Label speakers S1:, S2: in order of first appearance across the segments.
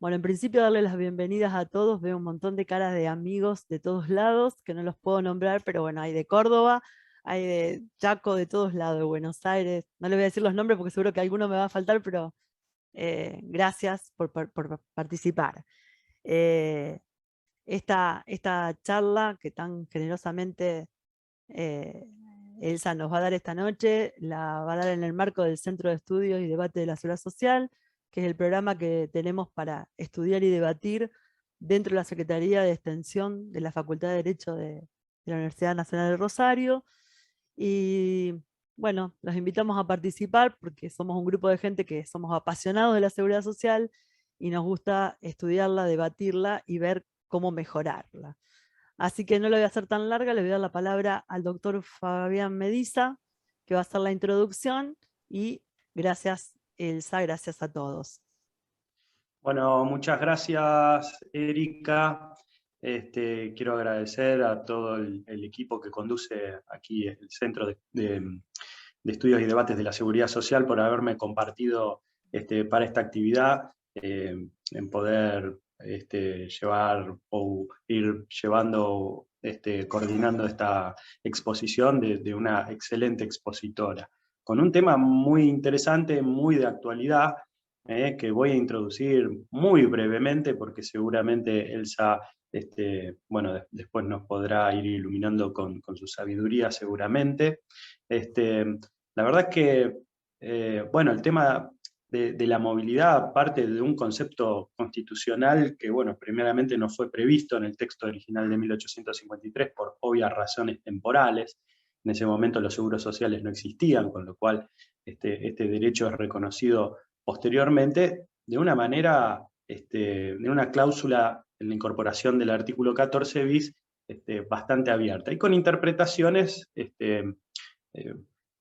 S1: Bueno, en principio darle las bienvenidas a todos. Veo un montón de caras de amigos de todos lados, que no los puedo nombrar, pero bueno, hay de Córdoba, hay de Chaco, de todos lados, de Buenos Aires. No le voy a decir los nombres porque seguro que alguno me va a faltar, pero gracias por participar. Eh, esta charla que tan generosamente eh, Elsa nos va a dar esta noche, la va a dar en el marco del Centro de Estudios y Debate de la Seguridad Social, que es el programa que tenemos para estudiar y debatir dentro de la Secretaría de Extensión de la Facultad de Derecho de la Universidad Nacional de Rosario. Y bueno, los invitamos a participar porque somos un grupo de gente que somos apasionados de la seguridad social y nos gusta estudiarla, debatirla y ver cómo mejorarla. Así que no lo voy a hacer tan larga, le voy a dar la palabra al doctor Fabián Mediza, que va a hacer la introducción, y gracias, Elsa, gracias a todos.
S2: Bueno, muchas gracias, Erika. Quiero agradecer a todo el equipo que conduce aquí el Centro de Estudios y Debates de la Seguridad Social por haberme compartido para esta actividad, en poder llevar o ir llevando, coordinando esta exposición de una excelente expositora, con un tema muy interesante, muy de actualidad, que voy a introducir muy brevemente porque seguramente Elsa, bueno, después nos podrá ir iluminando con su sabiduría seguramente. La verdad es que, bueno, el tema de la movilidad parte de un concepto constitucional que, bueno, primeramente no fue previsto en el texto original de 1853 por obvias razones temporales. En ese momento los seguros sociales no existían, con lo cual este derecho es reconocido posteriormente de una manera, de una cláusula en la incorporación del artículo 14 bis bastante abierta y con interpretaciones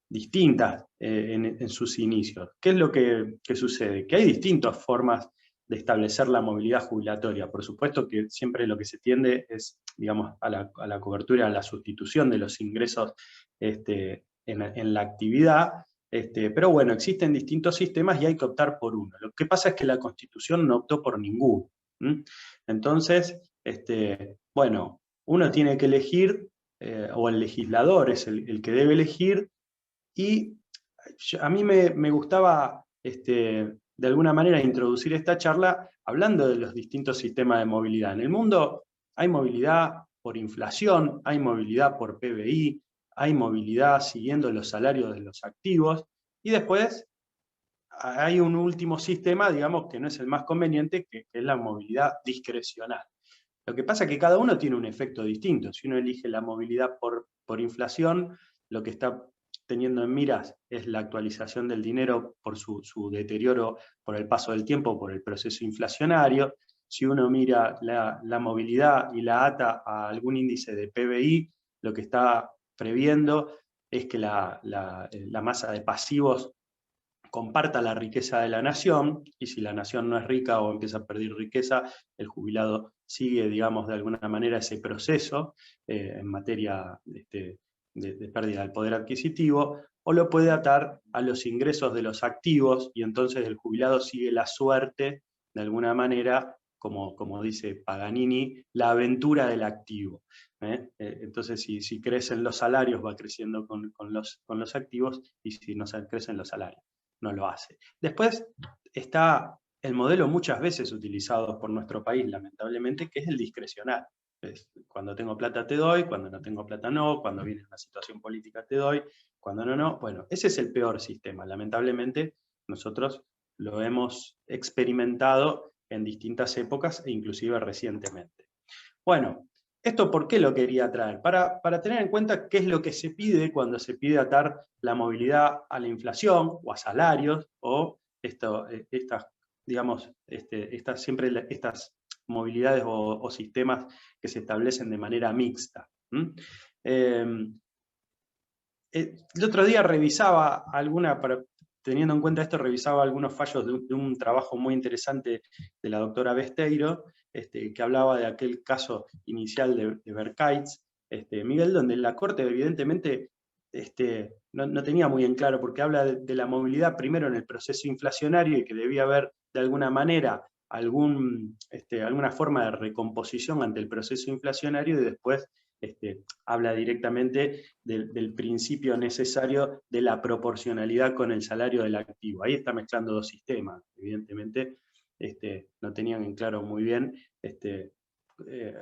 S2: distintas en sus inicios. ¿Qué es lo que sucede? Que hay distintas formas de establecer la movilidad jubilatoria. Por supuesto que siempre lo que se tiende es, digamos, a la cobertura, a la sustitución de los ingresos en la actividad, pero bueno, existen distintos sistemas y hay que optar por uno. Lo que pasa es que la Constitución no optó por ninguno. Entonces, bueno, uno tiene que elegir, o el legislador es el que debe elegir, y a mí me gustaba, de alguna manera, introducir esta charla hablando de los distintos sistemas de movilidad. En el mundo hay movilidad por inflación, hay movilidad por PBI, hay movilidad siguiendo los salarios de los activos, y después hay un último sistema, digamos, que no es el más conveniente, que es la movilidad discrecional. Lo que pasa es que cada uno tiene un efecto distinto. Si uno elige la movilidad por inflación, lo que está teniendo en miras es la actualización del dinero por su deterioro por el paso del tiempo, por el proceso inflacionario. Si uno mira la movilidad y la ata a algún índice de PBI, lo que está previendo es que la masa de pasivos comparta la riqueza de la nación, y si la nación no es rica o empieza a perder riqueza, el jubilado sigue, digamos, de alguna manera ese proceso en materia de pérdida del poder adquisitivo, o lo puede atar a los ingresos de los activos, y entonces el jubilado sigue la suerte, de alguna manera, como dice Paganini, la aventura del activo. Entonces, si crecen los salarios, va creciendo con los activos, y si no crecen los salarios, no lo hace. Después está el modelo muchas veces utilizado por nuestro país, lamentablemente, que es el discrecional. Cuando tengo plata te doy, cuando no tengo plata no, cuando viene una situación política te doy, cuando no, no. Bueno, ese es el peor sistema. Lamentablemente, nosotros lo hemos experimentado en distintas épocas e inclusive recientemente. Bueno, ¿esto por qué lo quería traer? Para tener en cuenta qué es lo que se pide cuando se pide atar la movilidad a la inflación o a salarios, o digamos, siempre estas movilidades o sistemas que se establecen de manera mixta. El otro día revisaba teniendo en cuenta esto, revisaba algunos fallos de un trabajo muy interesante de la doctora Besteiro, que hablaba de aquel caso inicial de Berkaytz, Miguel, donde la Corte evidentemente no tenía muy en claro, porque habla de la movilidad primero en el proceso inflacionario y que debía haber de alguna manera alguna forma de recomposición ante el proceso inflacionario, y después habla directamente del principio necesario de la proporcionalidad con el salario del activo. Ahí está mezclando dos sistemas, evidentemente no tenían en claro muy bien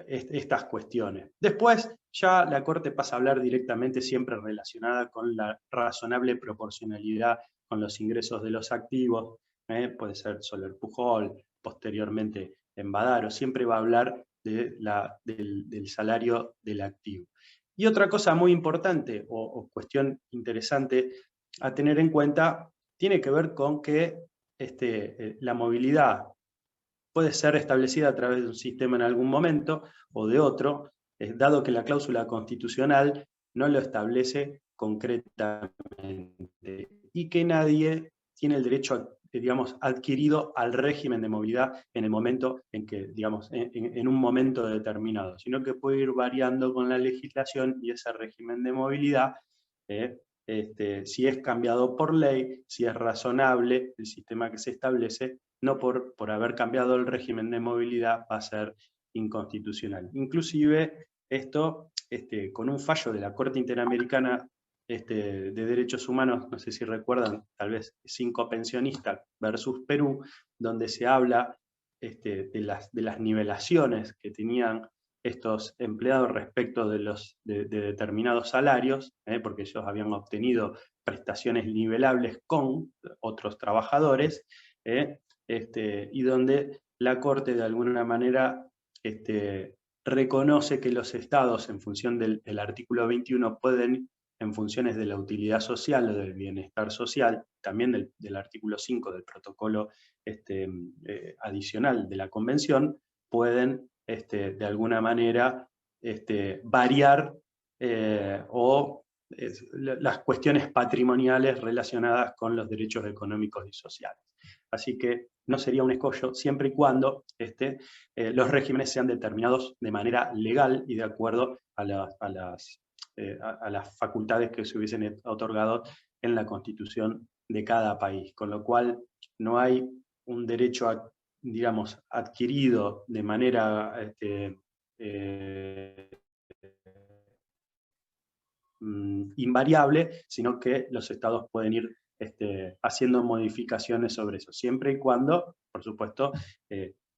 S2: estas cuestiones. Después ya la Corte pasa a hablar directamente, siempre relacionada con la razonable proporcionalidad con los ingresos de los activos, puede ser Soler Pujol, posteriormente en Badaro, siempre va a hablar del salario del activo. Y otra cosa muy importante o cuestión interesante a tener en cuenta tiene que ver con que la movilidad puede ser establecida a través de un sistema en algún momento o de otro, dado que la cláusula constitucional no lo establece concretamente y que nadie tiene el derecho, digamos, adquirido al régimen de movilidad en el momento en que, digamos, en un momento determinado, sino que puede ir variando con la legislación y ese régimen de movilidad, si es cambiado por ley, si es razonable el sistema que se establece, no por haber cambiado el régimen de movilidad va a ser inconstitucional. Inclusive esto, con un fallo de la Corte Interamericana de Derechos Humanos, no sé si recuerdan, tal vez 5 pensionistas versus Perú, donde se habla de las nivelaciones que tenían estos empleados respecto de determinados salarios, porque ellos habían obtenido prestaciones nivelables con otros trabajadores, y donde la Corte de alguna manera reconoce que los estados, en función del artículo 21, pueden, en funciones de la utilidad social o del bienestar social, también del artículo 5 del protocolo adicional de la Convención, pueden de alguna manera variar las cuestiones patrimoniales relacionadas con los derechos económicos y sociales. Así que no sería un escollo siempre y cuando los regímenes sean determinados de manera legal y de acuerdo a las facultades que se hubiesen otorgado en la Constitución de cada país. Con lo cual no hay un derecho, digamos, adquirido de manera invariable, sino que los estados pueden ir haciendo modificaciones sobre eso, siempre y cuando, por supuesto,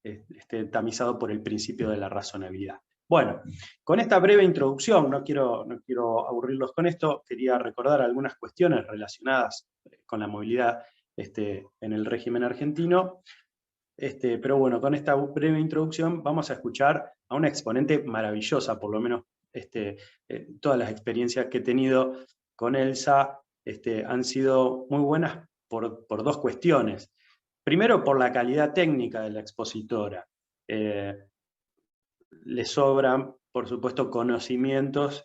S2: esté tamizado por el principio de la razonabilidad. Bueno, con esta breve introducción, no quiero aburrirlos con esto, quería recordar algunas cuestiones relacionadas con la movilidad en el régimen argentino, pero bueno, con esta breve introducción vamos a escuchar a una exponente maravillosa, por lo menos todas las experiencias que he tenido con Elsa han sido muy buenas por dos cuestiones. Primero, por la calidad técnica de la expositora. Le sobran, por supuesto, conocimientos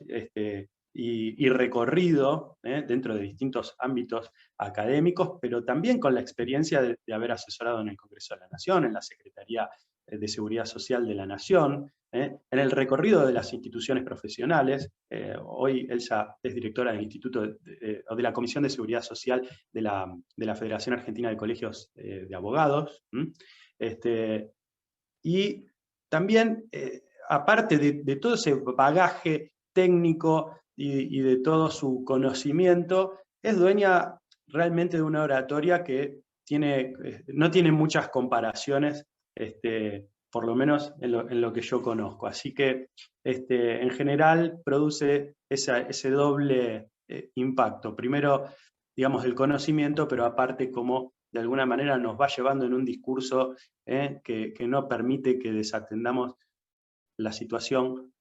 S2: y recorrido dentro de distintos ámbitos académicos, pero también con la experiencia de haber asesorado en el Congreso de la Nación, en la Secretaría de Seguridad Social de la Nación, en el recorrido de las instituciones profesionales. Hoy Elsa es directora del Instituto o de la Comisión de Seguridad Social de la Federación Argentina de Colegios de Abogados. Y también, aparte de todo ese bagaje técnico y de todo su conocimiento, es dueña realmente de una oratoria que no tiene muchas comparaciones, por lo menos en lo que yo conozco. Así que en general produce ese doble impacto. Primero, digamos, el conocimiento, pero aparte como de alguna manera nos va llevando en un discurso que no permite que desatendamos la situación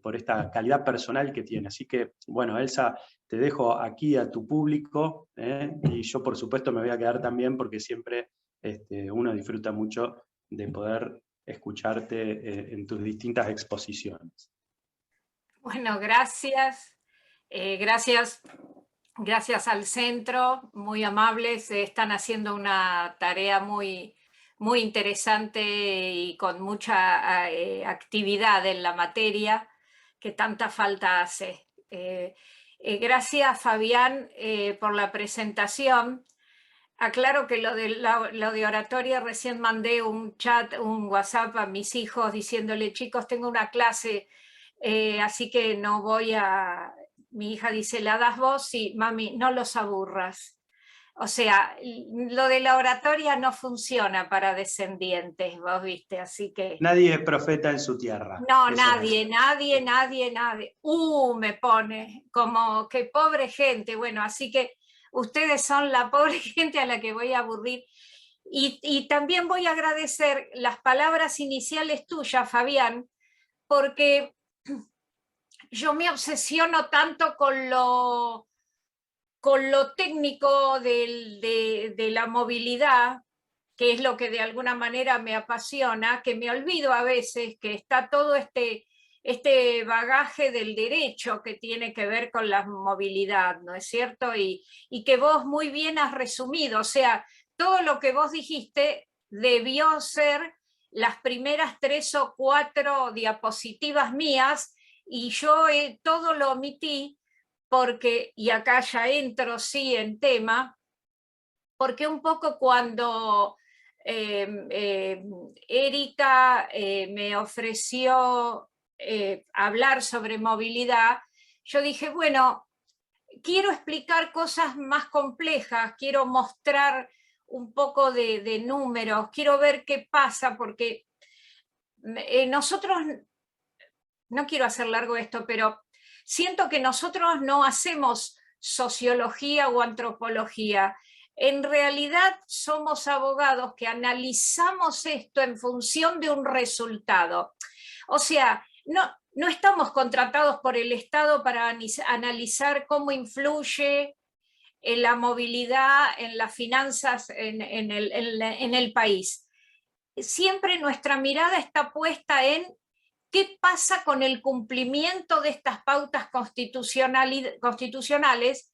S2: por esta calidad personal que tiene. Así que, bueno, Elsa, te dejo aquí a tu público, y yo por supuesto me voy a quedar también porque siempre uno disfruta mucho de poder escucharte en tus distintas exposiciones.
S3: Bueno, gracias. Gracias al centro, muy amables, están haciendo una tarea muy, muy interesante y con mucha actividad en la materia que tanta falta hace. Gracias, Fabián, por la presentación. Aclaro que lo de oratoria, recién mandé un chat, un WhatsApp a mis hijos diciéndole, chicos, tengo una clase, así que no voy a... Mi hija dice, ¿la das vos? Sí, mami, no los aburras. O sea, lo de la oratoria no funciona para descendientes, vos viste, así que...
S2: Nadie es profeta en su tierra.
S3: No,
S2: Eso
S3: nadie. Me pone como que pobre gente. Bueno, así que ustedes son la pobre gente a la que voy a aburrir. Y también voy a agradecer las palabras iniciales tuyas, Fabián, porque yo me obsesiono tanto con lo técnico de la movilidad, que es lo que de alguna manera me apasiona, que me olvido a veces que está todo este bagaje del derecho que tiene que ver con la movilidad, ¿no es cierto? Y que vos muy bien has resumido, o sea, todo lo que vos dijiste debió ser las primeras 3 o 4 diapositivas mías y yo todo lo omití porque, y acá ya entro sí en tema, porque un poco cuando Erika me ofreció hablar sobre movilidad, yo dije, bueno, quiero explicar cosas más complejas, quiero mostrar un poco de números, quiero ver qué pasa, porque nosotros, no quiero hacer largo esto, pero siento que nosotros no hacemos sociología o antropología. En realidad somos abogados que analizamos esto en función de un resultado. O sea, no estamos contratados por el Estado para analizar cómo influye en la movilidad, en las finanzas en el país. Siempre nuestra mirada está puesta en qué pasa con el cumplimiento de estas pautas constitucionales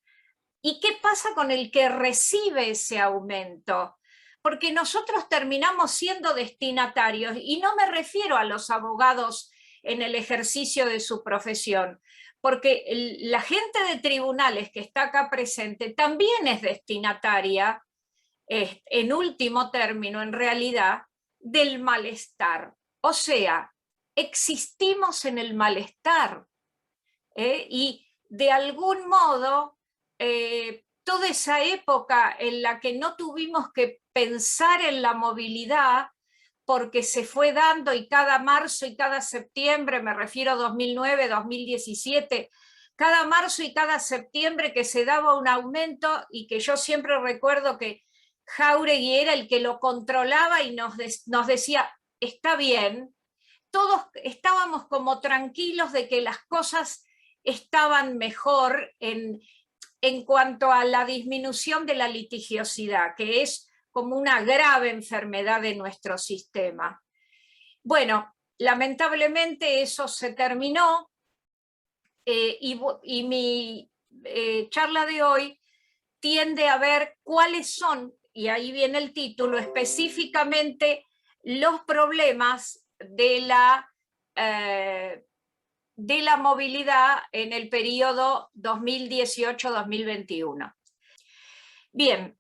S3: y qué pasa con el que recibe ese aumento. Porque nosotros terminamos siendo destinatarios, y no me refiero a los abogados en el ejercicio de su profesión, porque la gente de tribunales que está acá presente también es destinataria, en último término, en realidad, del malestar. O sea, existimos en el malestar, y de algún modo toda esa época en la que no tuvimos que pensar en la movilidad porque se fue dando y cada marzo y cada septiembre, me refiero a 2009, 2017, cada marzo y cada septiembre que se daba un aumento y que yo siempre recuerdo que Jáuregui era el que lo controlaba y nos decía, está bien, todos estábamos como tranquilos de que las cosas estaban mejor en cuanto a la disminución de la litigiosidad, que es como una grave enfermedad de nuestro sistema. Bueno, lamentablemente eso se terminó, y mi charla de hoy tiende a ver cuáles son, y ahí viene el título, específicamente los problemas de la movilidad en el periodo 2018-2021. Bien,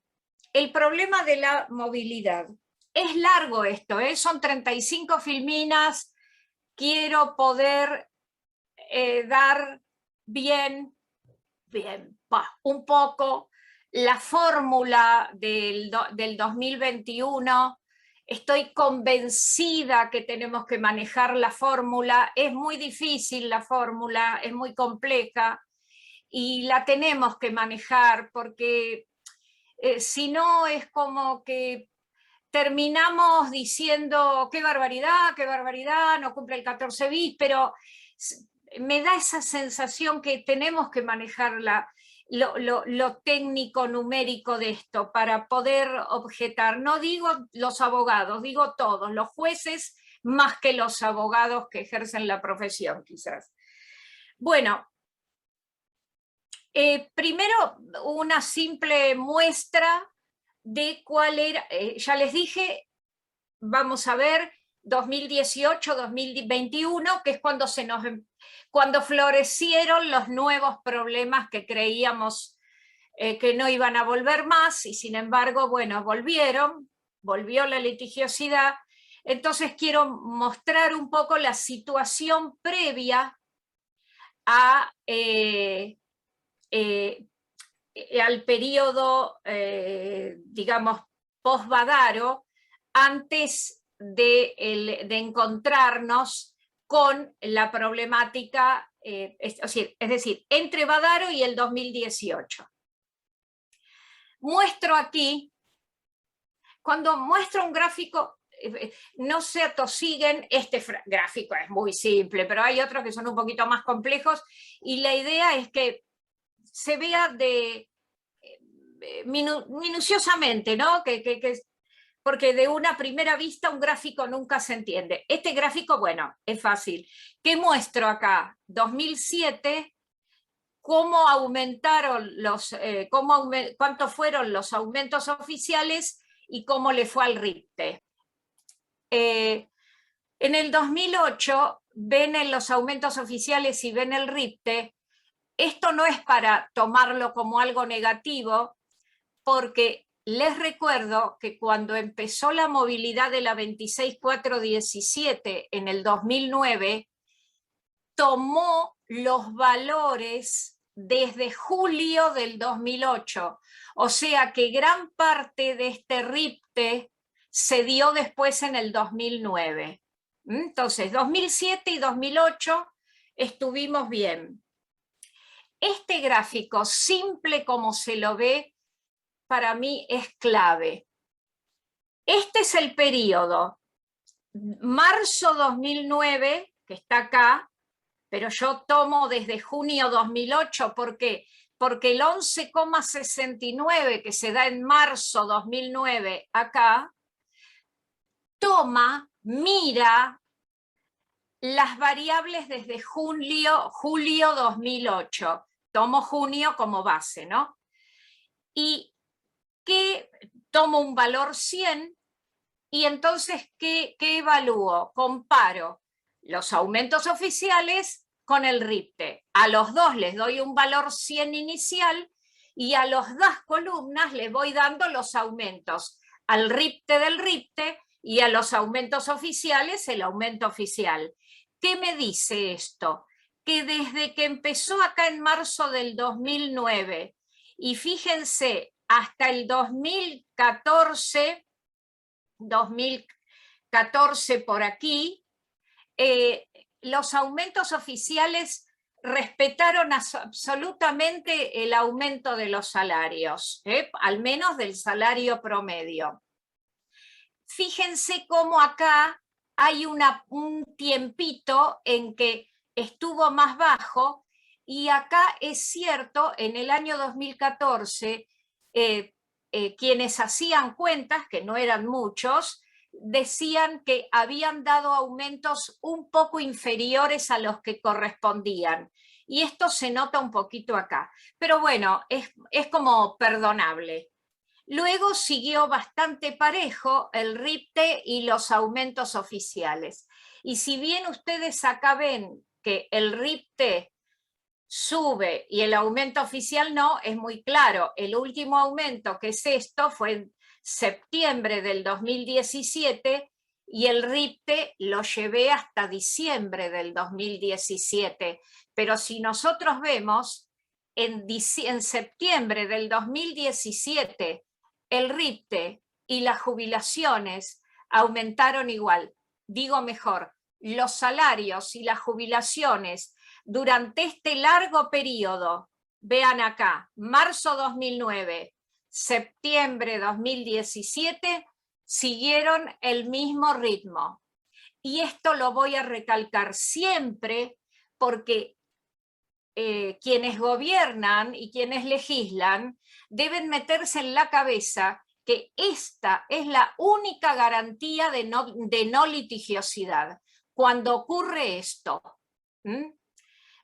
S3: el problema de la movilidad. Es largo esto, son 35 filminas, quiero poder dar bien, un poco la fórmula del 2021. Estoy convencida que tenemos que manejar la fórmula. Es muy difícil la fórmula, es muy compleja y la tenemos que manejar porque si no es como que terminamos diciendo qué barbaridad, no cumple el 14 bis, pero me da esa sensación que tenemos que manejar lo técnico numérico de esto para poder objetar. No digo los abogados, digo todos, los jueces más que los abogados que ejercen la profesión quizás. Bueno, primero una simple muestra de cuál era, ya les dije, vamos a ver 2018-2021, que es cuando florecieron los nuevos problemas que creíamos que no iban a volver más, y sin embargo, bueno, volvió la litigiosidad. Entonces quiero mostrar un poco la situación previa al periodo, digamos, post-Badaro, antes de encontrarnos con la problemática, es decir, entre Badaro y el 2018. Muestro aquí, cuando muestro un gráfico, no se atosiguen, este gráfico es muy simple, pero hay otros que son un poquito más complejos, y la idea es que se vea minuciosamente, ¿no? Porque de una primera vista un gráfico nunca se entiende. Este gráfico, bueno, es fácil. ¿Qué muestro acá? 2007, cómo aumentaron cuántos fueron los aumentos oficiales y cómo le fue al RIPTE. En el 2008 ven en los aumentos oficiales y ven el RIPTE. Esto no es para tomarlo como algo negativo, porque les recuerdo que cuando empezó la movilidad de la 26417 en el 2009, tomó los valores desde julio del 2008. O sea que gran parte de este RIPTE se dio después en el 2009. Entonces, 2007 y 2008 estuvimos bien. Este gráfico, simple como se lo ve, para mí es clave. Este es el periodo marzo 2009, que está acá, pero yo tomo desde junio 2008, ¿por qué? Porque el 11,69 que se da en marzo 2009 acá, mira las variables desde julio 2008. Tomo junio como base, ¿no? Y que tomo un valor 100, y entonces, ¿qué evalúo? Comparo los aumentos oficiales con el RIPTE. A los dos les doy un valor 100 inicial, y a las dos columnas les voy dando los aumentos, al RIPTE del RIPTE y a los aumentos oficiales el aumento oficial. ¿Qué me dice esto? Que desde que empezó acá en marzo del 2009, y fíjense, hasta el 2014 por aquí, los aumentos oficiales respetaron absolutamente el aumento de los salarios, al menos del salario promedio. Fíjense cómo acá hay un tiempito en que estuvo más bajo, y acá es cierto, en el año 2014, quienes hacían cuentas, que no eran muchos, decían que habían dado aumentos un poco inferiores a los que correspondían. Y esto se nota un poquito acá. Pero bueno, es como perdonable. Luego siguió bastante parejo el RIPTE y los aumentos oficiales. Y si bien ustedes acá ven que el RIPTE sube y el aumento oficial no, es muy claro. El último aumento, que es esto, fue en septiembre del 2017, y el RIPTE lo llevé hasta diciembre del 2017. Pero si nosotros vemos, en septiembre del 2017, el RIPTE y las jubilaciones aumentaron igual. Digo mejor, los salarios y las jubilaciones durante este largo periodo, vean acá, marzo 2009, septiembre 2017, siguieron el mismo ritmo. Y esto lo voy a recalcar siempre, porque quienes gobiernan y quienes legislan deben meterse en la cabeza que esta es la única garantía de no litigiosidad cuando ocurre esto.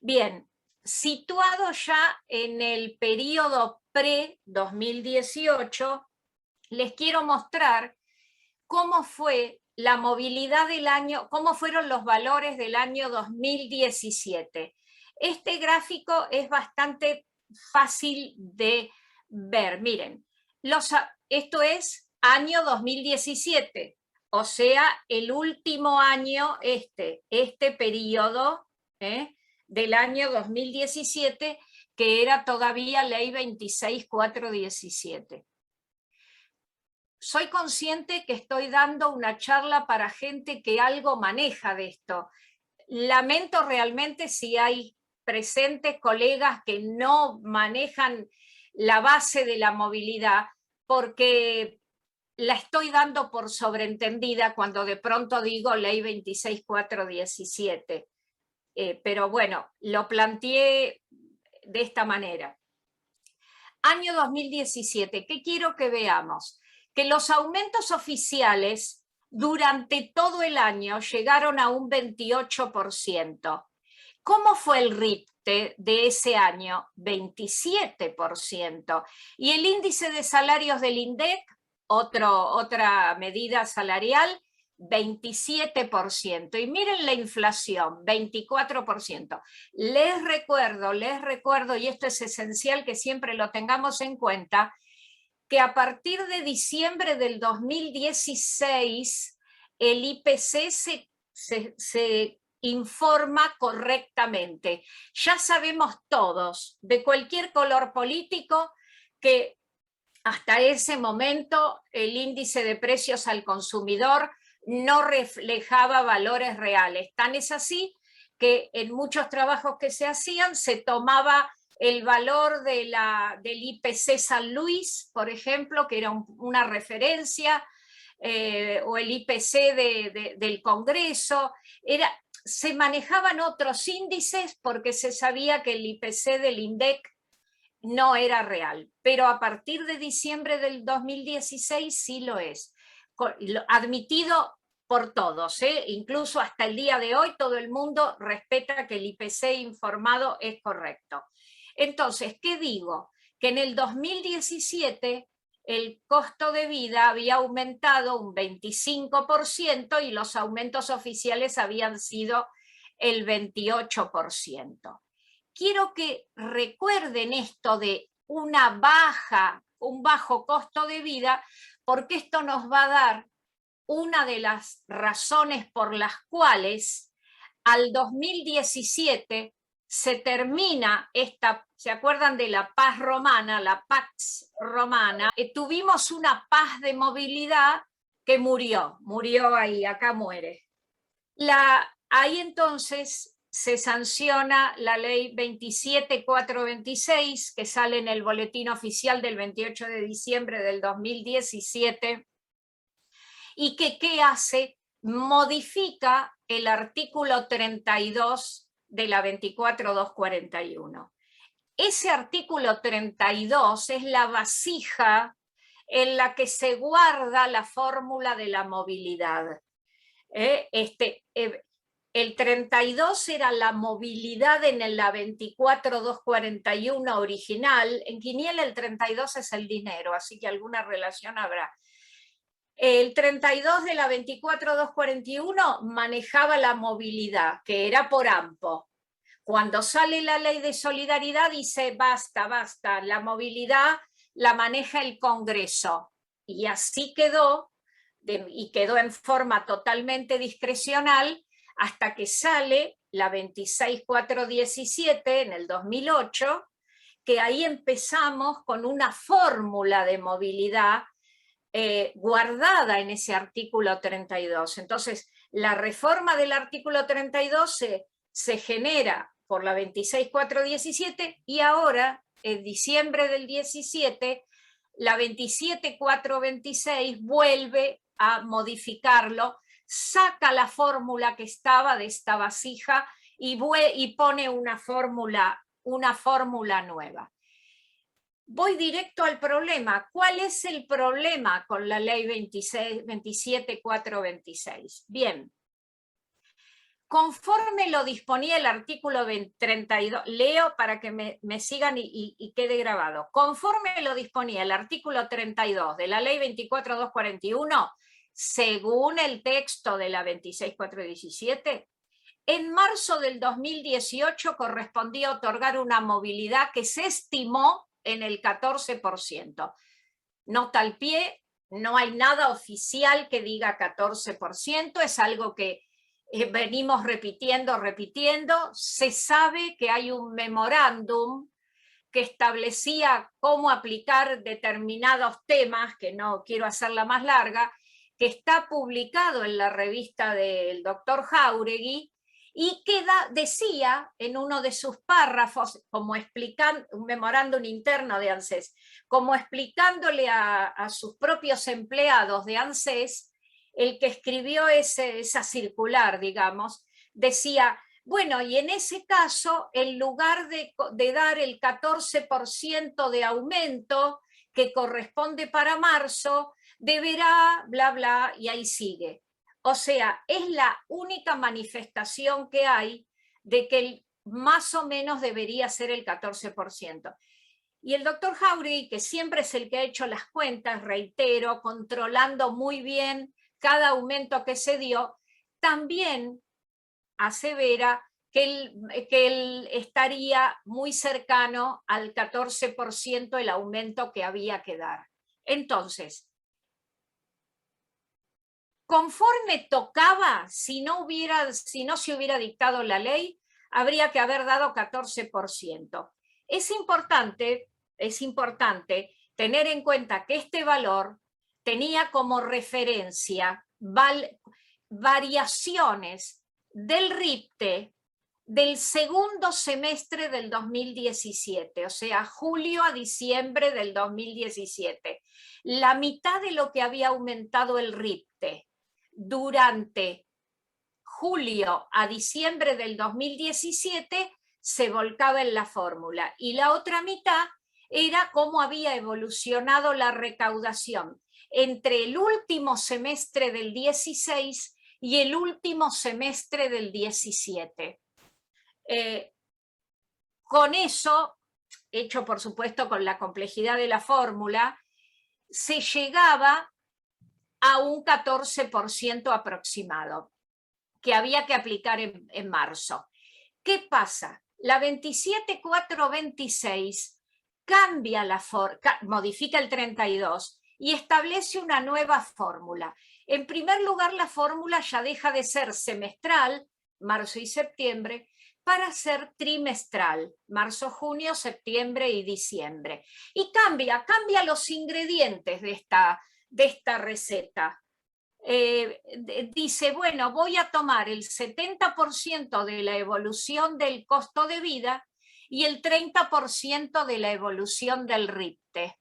S3: Bien, situado ya en el periodo pre-2018, les quiero mostrar cómo fue la movilidad del año, cómo fueron los valores del año 2017. Este gráfico es bastante fácil de ver, miren, esto es año 2017, o sea, el último año, este periodo del año 2017, que era todavía ley 26.417. Soy consciente que estoy dando una charla para gente que algo maneja de esto. Lamento realmente si hay presentes colegas que no manejan la base de la movilidad, porque la estoy dando por sobreentendida cuando de pronto digo ley 26.417. Pero bueno, lo planteé de esta manera. Año 2017, ¿qué quiero que veamos? Que los aumentos oficiales durante todo el año llegaron a un 28%. ¿Cómo fue el RIPTE de ese año? 27%. Y el índice de salarios del INDEC, otra medida salarial, 27%. Y miren la inflación, 24%. Les recuerdo, y esto es esencial que siempre lo tengamos en cuenta, que a partir de diciembre del 2016 el IPC se informa correctamente. Ya sabemos todos, de cualquier color político, que hasta ese momento el índice de precios al consumidor no reflejaba valores reales. Tan es así que en muchos trabajos que se hacían se tomaba el valor del IPC San Luis, por ejemplo, que era una referencia, o el IPC del Congreso. Se manejaban otros índices porque se sabía que el IPC del INDEC no era real, pero a partir de diciembre del 2016 sí lo es, admitido por todos, incluso hasta el día de hoy todo el mundo respeta que el IPC informado es correcto. Entonces, ¿qué digo? Que en el 2017 el costo de vida había aumentado un 25% y los aumentos oficiales habían sido el 28%. Quiero que recuerden esto de un bajo costo de vida, porque esto nos va a dar una de las razones por las cuales al 2017 se termina ¿se acuerdan de la paz romana, la Pax Romana? Tuvimos una paz de movilidad que murió ahí, acá muere. Ahí entonces se sanciona la ley 27.426, que sale en el boletín oficial del 28 de diciembre del 2017, y que ¿qué hace? Modifica el artículo 32 de la 24.241. Ese artículo 32 es la vasija en la que se guarda la fórmula de la movilidad. El 32 era la movilidad en la 24.241 original. En Quiniela el 32 es el dinero, así que alguna relación habrá. El 32 de la 24.241 manejaba la movilidad, que era por AMPO. Cuando sale la ley de solidaridad dice basta, la movilidad la maneja el Congreso. Y así quedó, y quedó en forma totalmente discrecional, hasta que sale la 26.417 en el 2008, que ahí empezamos con una fórmula de movilidad guardada en ese artículo 32. Entonces, la reforma del artículo 32 se genera por la 26.417 y ahora, en diciembre del 17, la 27.426 vuelve a modificarlo, saca la fórmula que estaba de esta vasija y pone una fórmula nueva. Voy directo al problema. ¿Cuál es el problema con la ley 27.426? Bien, conforme lo disponía el artículo 32, leo para que me sigan y quede grabado. Conforme lo disponía el artículo 32 de la ley 24.241, según el texto de la 26.417, en marzo del 2018 correspondía otorgar una movilidad que se estimó en el 14%. Nota al pie, no hay nada oficial que diga 14%, es algo que venimos repitiendo. Se sabe que hay un memorándum que establecía cómo aplicar determinados temas, que no quiero hacerla más larga, que está publicado en la revista del doctor Jáuregui, y que decía en uno de sus párrafos, como explicando, un memorándum interno de ANSES, como explicándole a sus propios empleados de ANSES, el que escribió esa circular, digamos, decía: bueno, y en ese caso, en lugar de dar el 14% de aumento que corresponde para marzo, deberá, bla, bla, y ahí sigue. O sea, es la única manifestación que hay de que más o menos debería ser el 14%. Y el doctor Jáuregui, que siempre es el que ha hecho las cuentas, reitero, controlando muy bien cada aumento que se dio, también asevera que él estaría muy cercano al 14% el aumento que había que dar. Entonces, conforme tocaba, si no se hubiera dictado la ley, habría que haber dado 14%. Es importante tener en cuenta que este valor tenía como referencia variaciones del RIPTE del segundo semestre del 2017, o sea, julio a diciembre del 2017. La mitad de lo que había aumentado el RIPTE durante julio a diciembre del 2017 se volcaba en la fórmula, y la otra mitad era cómo había evolucionado la recaudación entre el último semestre del 16 y el último semestre del 17. Con eso, hecho por supuesto con la complejidad de la fórmula, se llegaba a un 14% aproximado que había que aplicar en marzo. ¿Qué pasa? La 27426 cambia modifica el 32 y establece una nueva fórmula. En primer lugar, la fórmula ya deja de ser semestral, marzo y septiembre, para ser trimestral, marzo, junio, septiembre y diciembre. Y cambia los ingredientes de esta receta. Dice, bueno, voy a tomar el 70% de la evolución del costo de vida y el 30% de la evolución del RIPTE.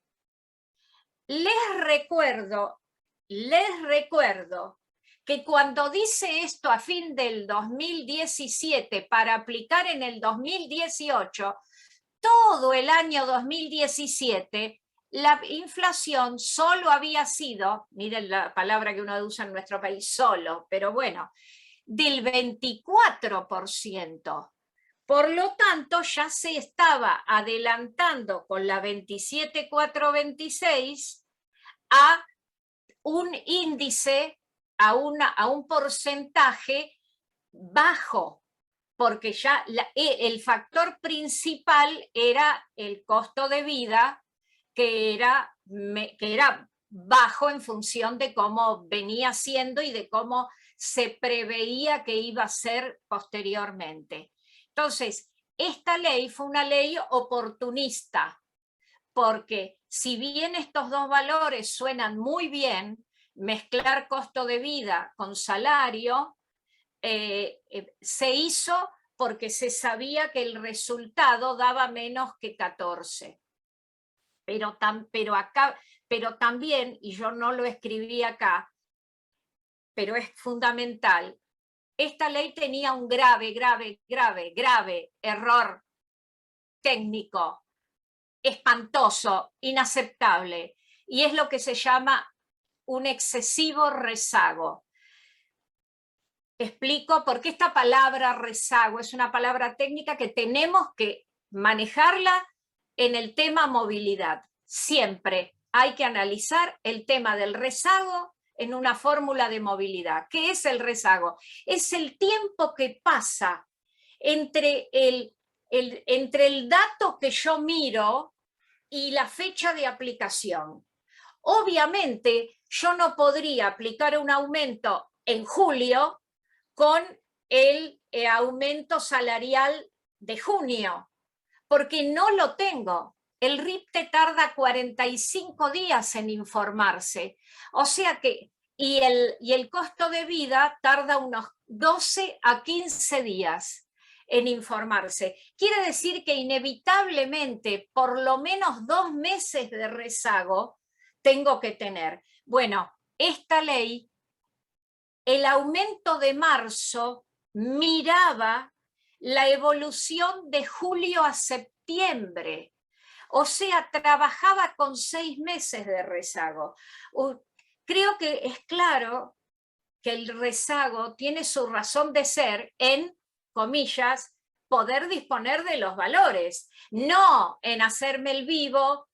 S3: Les recuerdo que cuando dice esto a fin del 2017 para aplicar en el 2018, todo el año 2017 la inflación solo había sido, miren la palabra que uno usa en nuestro país, solo, pero bueno, del 24%. Por lo tanto, ya se estaba adelantando con la 27426 a un índice, a un porcentaje bajo, porque ya el factor principal era el costo de vida, que era bajo en función de cómo venía siendo y de cómo se preveía que iba a ser posteriormente. Entonces, esta ley fue una ley oportunista, porque si bien estos dos valores suenan muy bien, mezclar costo de vida con salario, se hizo porque se sabía que el resultado daba menos que 14. Pero también, y yo no lo escribí acá, pero es fundamental, esta ley tenía un grave error técnico, espantoso, inaceptable, y es lo que se llama un excesivo rezago. Explico por qué esta palabra rezago es una palabra técnica que tenemos que manejarla en el tema movilidad. Siempre hay que analizar el tema del rezago en una fórmula de movilidad. ¿Qué es el rezago? Es el tiempo que pasa entre el dato que yo miro y la fecha de aplicación. Obviamente, yo no podría aplicar un aumento en julio con el aumento salarial de junio, porque no lo tengo. El RIPTE tarda 45 días en informarse, o sea que, y el costo de vida tarda unos 12 a 15 días en informarse. Quiere decir que inevitablemente por lo menos 2 meses de rezago tengo que tener. Bueno, esta ley, el aumento de marzo miraba la evolución de julio a septiembre. O sea, trabajaba con 6 meses de rezago. Creo que es claro que el rezago tiene su razón de ser en, comillas, poder disponer de los valores, no en hacerme el vivo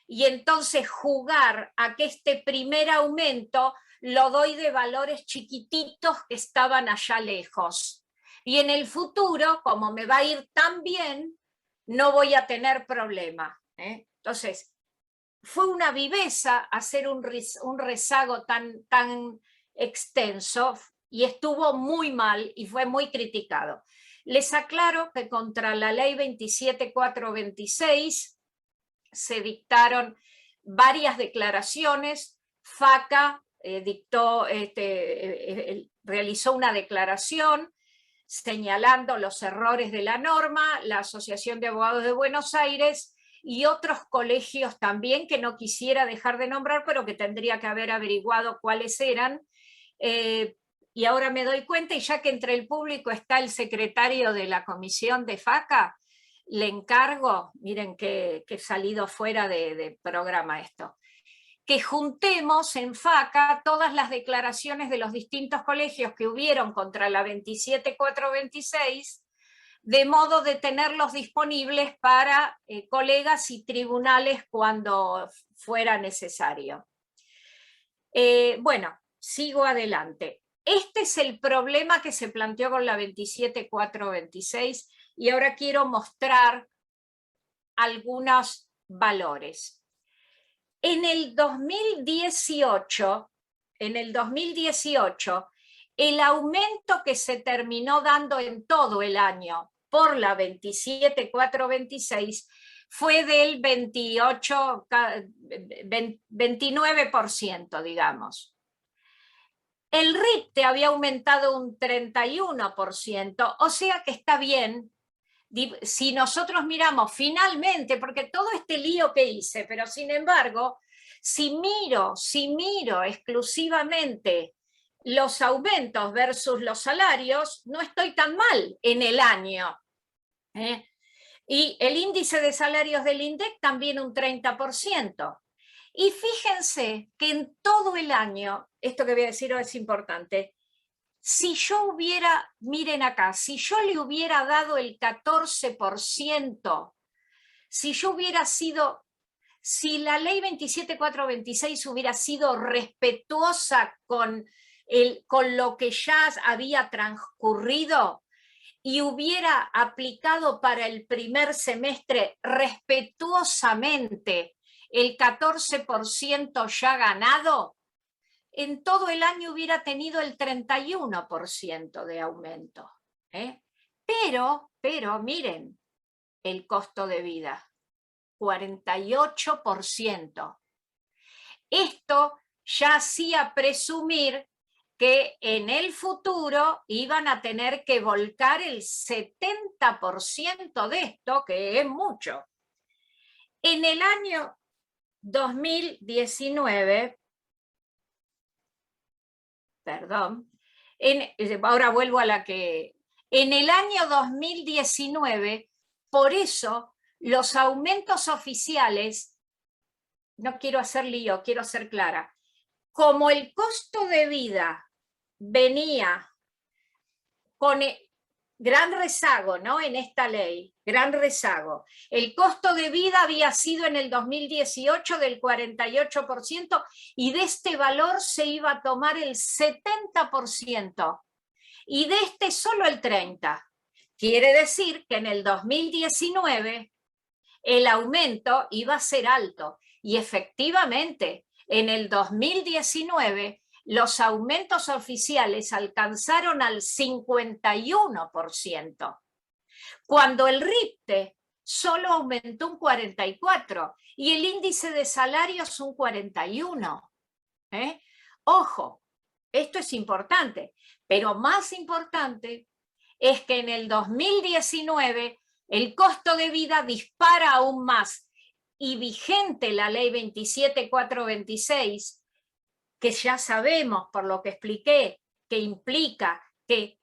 S3: y entonces jugar a que este primer aumento lo doy de valores chiquititos que estaban allá lejos. Y en el futuro, como me va a ir tan bien, no voy a tener problema. Entonces, fue una viveza hacer un rezago tan extenso y estuvo muy mal y fue muy criticado. Les aclaro que contra la ley 27426 se dictaron varias declaraciones. FACA realizó una declaración señalando los errores de la norma, la Asociación de Abogados de Buenos Aires y otros colegios también que no quisiera dejar de nombrar, pero que tendría que haber averiguado cuáles eran. Y ahora me doy cuenta, y ya que entre el público está el secretario de la comisión de FACA, le encargo, miren que he salido fuera de programa esto, que juntemos en FACA todas las declaraciones de los distintos colegios que hubieron contra la 27426, de modo de tenerlos disponibles para colegas y tribunales cuando fuera necesario. Bueno, sigo adelante. Este es el problema que se planteó con la 27426 y ahora quiero mostrar algunos valores. En el 2018, el aumento que se terminó dando en todo el año por la 27426 fue del 29%, digamos. El RIPTE había aumentado un 31%, o sea que está bien. Si nosotros miramos finalmente, porque todo este lío que hice, pero sin embargo, si miro exclusivamente los aumentos versus los salarios, no estoy tan mal en el año. Y el índice de salarios del INDEC también un 30%. Y fíjense que en todo el año, esto que voy a decir es importante, si yo hubiera, miren acá, si yo le hubiera dado el 14%, si la ley 27426 hubiera sido respetuosa con lo que ya había transcurrido y hubiera aplicado para el primer semestre respetuosamente el 14% ya ganado, en todo el año hubiera tenido el 31% de aumento. Pero miren, el costo de vida, 48%. Esto ya hacía presumir que en el futuro iban a tener que volcar el 70% de esto, que es mucho. En el año 2019, ahora vuelvo a la que... En el año 2019, por eso, los aumentos oficiales, no quiero hacer lío, quiero ser clara, como el costo de vida venía con gran rezago, ¿no? En esta ley, gran rezago. El costo de vida había sido en el 2018 del 48% y de este valor se iba a tomar el 70% y de este solo el 30%. Quiere decir que en el 2019 el aumento iba a ser alto. Y efectivamente, en el 2019, los aumentos oficiales alcanzaron al 51%, cuando el RIPTE solo aumentó un 44% y el índice de salarios un 41%. Ojo, esto es importante, pero más importante es que en el 2019 el costo de vida dispara aún más y vigente la ley 27426, que ya sabemos por lo que expliqué, que implica que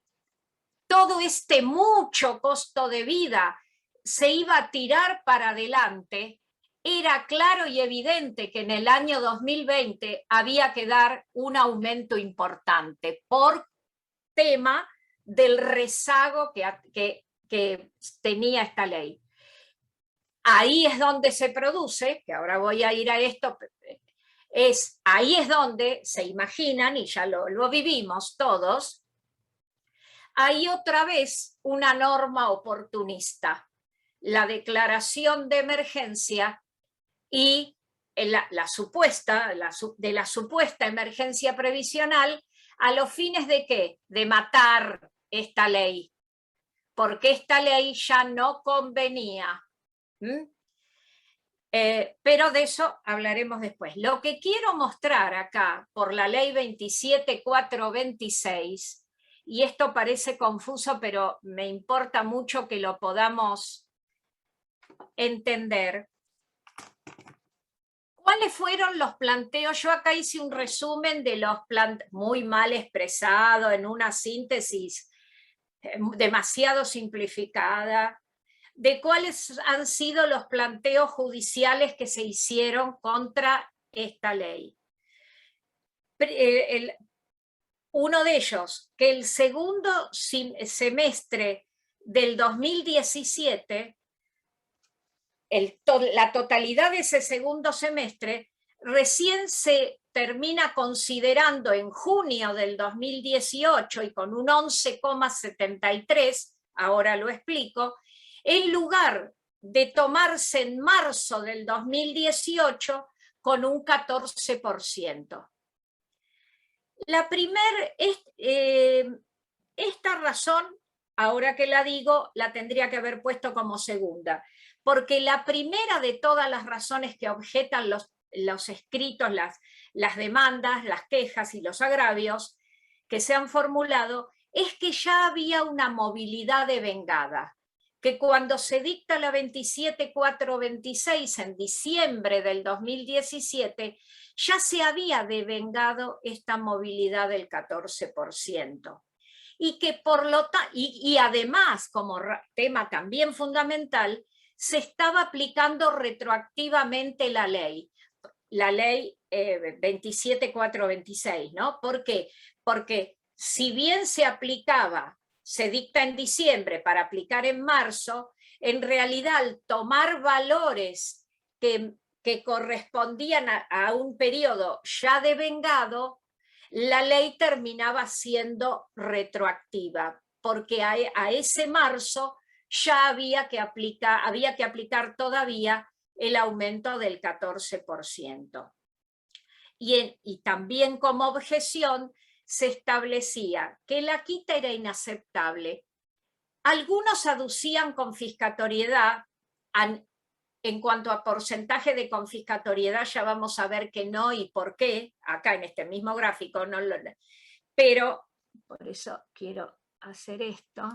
S3: todo este mucho costo de vida se iba a tirar para adelante, era claro y evidente que en el año 2020 había que dar un aumento importante por tema del rezago que tenía esta ley. Ahí es donde se produce, que ahora voy a ir a esto, ahí es donde se imaginan, y ya lo vivimos todos, hay otra vez una norma oportunista, la declaración de emergencia y la supuesta emergencia previsional, a los fines de ¿qué? De matar esta ley, porque esta ley ya no convenía. Pero de eso hablaremos después. Lo que quiero mostrar acá por la ley 27426, y esto parece confuso, pero me importa mucho que lo podamos entender. ¿Cuáles fueron los planteos? Yo acá hice un resumen de los planteos, muy mal expresado, en una síntesis demasiado simplificada, de cuáles han sido los planteos judiciales que se hicieron contra esta ley. Uno de ellos, que el segundo semestre del 2017, la totalidad de ese segundo semestre recién se termina considerando en junio del 2018 y con un 11,73, ahora lo explico, en lugar de tomarse en marzo del 2018 con un 14%. Esta razón, ahora que la digo, la tendría que haber puesto como segunda, porque la primera de todas las razones que objetan los escritos, las demandas, las quejas y los agravios que se han formulado, es que ya había una movilidad devengada, que cuando se dicta la 27426 en diciembre del 2017, ya se había devengado esta movilidad del 14%. Y que y además, como tema también fundamental, se estaba aplicando retroactivamente la ley 27426, ¿no? ¿Por qué? Porque si bien se dicta en diciembre para aplicar en marzo, en realidad al tomar valores que correspondían a un periodo ya devengado, la ley terminaba siendo retroactiva, porque a ese marzo ya había que aplicar todavía el aumento del 14%. Y también como objeción se establecía que la quita era inaceptable. Algunos aducían confiscatoriedad. En cuanto a porcentaje de confiscatoriedad, ya vamos a ver que no y por qué, acá en este mismo gráfico, pero por eso quiero hacer esto.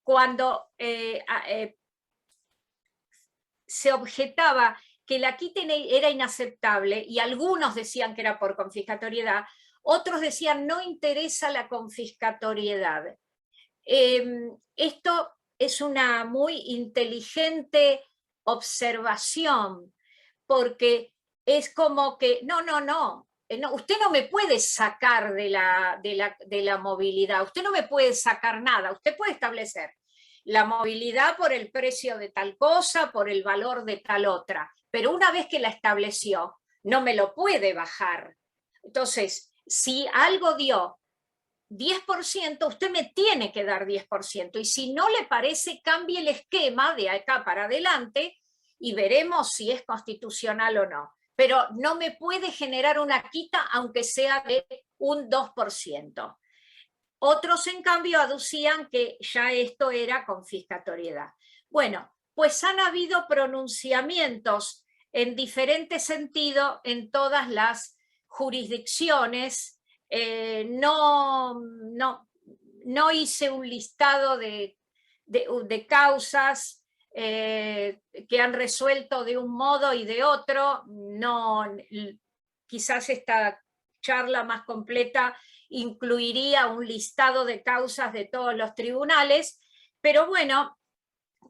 S3: Cuando se objetaba que la quita era inaceptable, y algunos decían que era por confiscatoriedad, otros decían no interesa la confiscatoriedad. Esto es una muy inteligente observación, porque es como que no, usted no me puede sacar de la movilidad, usted no me puede sacar nada, usted puede establecer la movilidad por el precio de tal cosa, por el valor de tal otra, pero una vez que la estableció, no me lo puede bajar. Entonces, si algo dio 10%, usted me tiene que dar 10%, y si no le parece, cambie el esquema de acá para adelante y veremos si es constitucional o no. Pero no me puede generar una quita aunque sea de un 2%. Otros, en cambio, aducían que ya esto era confiscatoriedad. Bueno, pues han habido pronunciamientos en diferente sentido en todas las jurisdicciones. No hice un listado de causas que han resuelto de un modo y de otro. No, quizás esta charla más completa incluiría un listado de causas de todos los tribunales, pero bueno,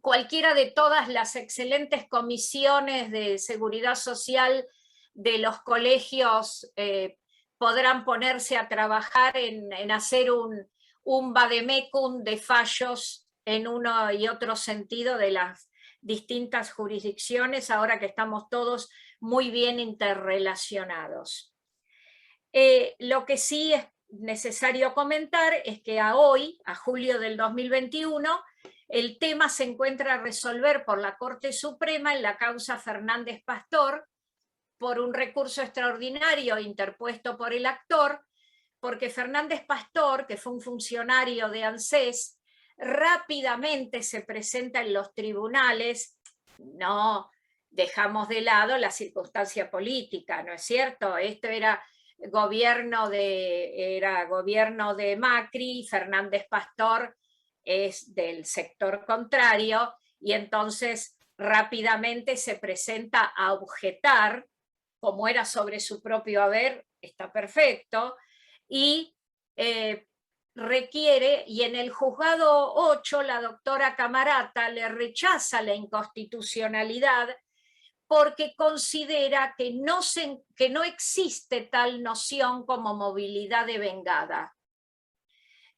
S3: cualquiera de todas las excelentes comisiones de seguridad social de los colegios podrán ponerse a trabajar en hacer un vademecum de fallos en uno y otro sentido de las distintas jurisdicciones, ahora que estamos todos muy bien interrelacionados. Lo que sí es necesario comentar es que a hoy, a julio del 2021, el tema se encuentra a resolver por la Corte Suprema en la causa Fernández Pastor, por un recurso extraordinario interpuesto por el actor, porque Fernández Pastor, que fue un funcionario de ANSES, rápidamente se presenta en los tribunales. No dejamos de lado la circunstancia política, ¿no es cierto? Esto era gobierno de Macri, Fernández Pastor es del sector contrario, y entonces rápidamente se presenta a objetar, como era sobre su propio haber, está perfecto, y requiere, y en el juzgado 8 la doctora Camarata le rechaza la inconstitucionalidad porque considera que no existe tal noción como movilidad devengada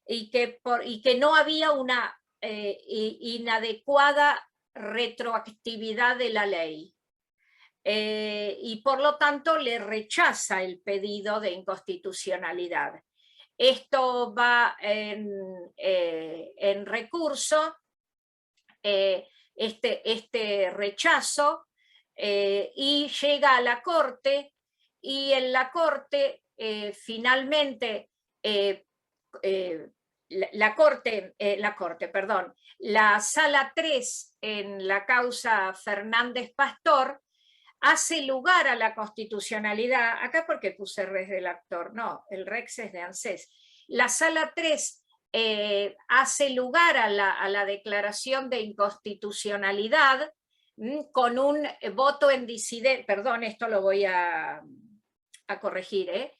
S3: y que no había una inadecuada retroactividad de la ley. Y por lo tanto le rechaza el pedido de inconstitucionalidad. Esto va en recurso, este rechazo, y llega a la Corte, y en la Corte finalmente la Sala 3 en la causa Fernández Pastor hace lugar a la constitucionalidad, acá porque puse res del actor, no, el rex es de ANSES. La Sala 3 hace lugar a la declaración de inconstitucionalidad con un voto en disidencia, perdón, esto lo voy a corregir,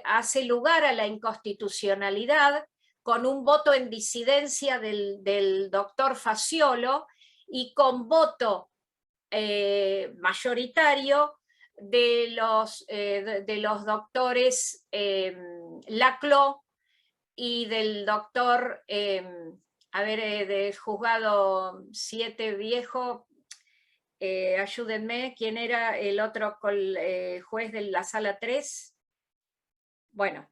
S3: hace lugar a la inconstitucionalidad con un voto en disidencia del doctor Faciolo y con voto mayoritario de los doctores Laclau y del doctor, del juzgado 7 viejo, ayúdenme, ¿quién era el otro juez de la Sala 3? Bueno,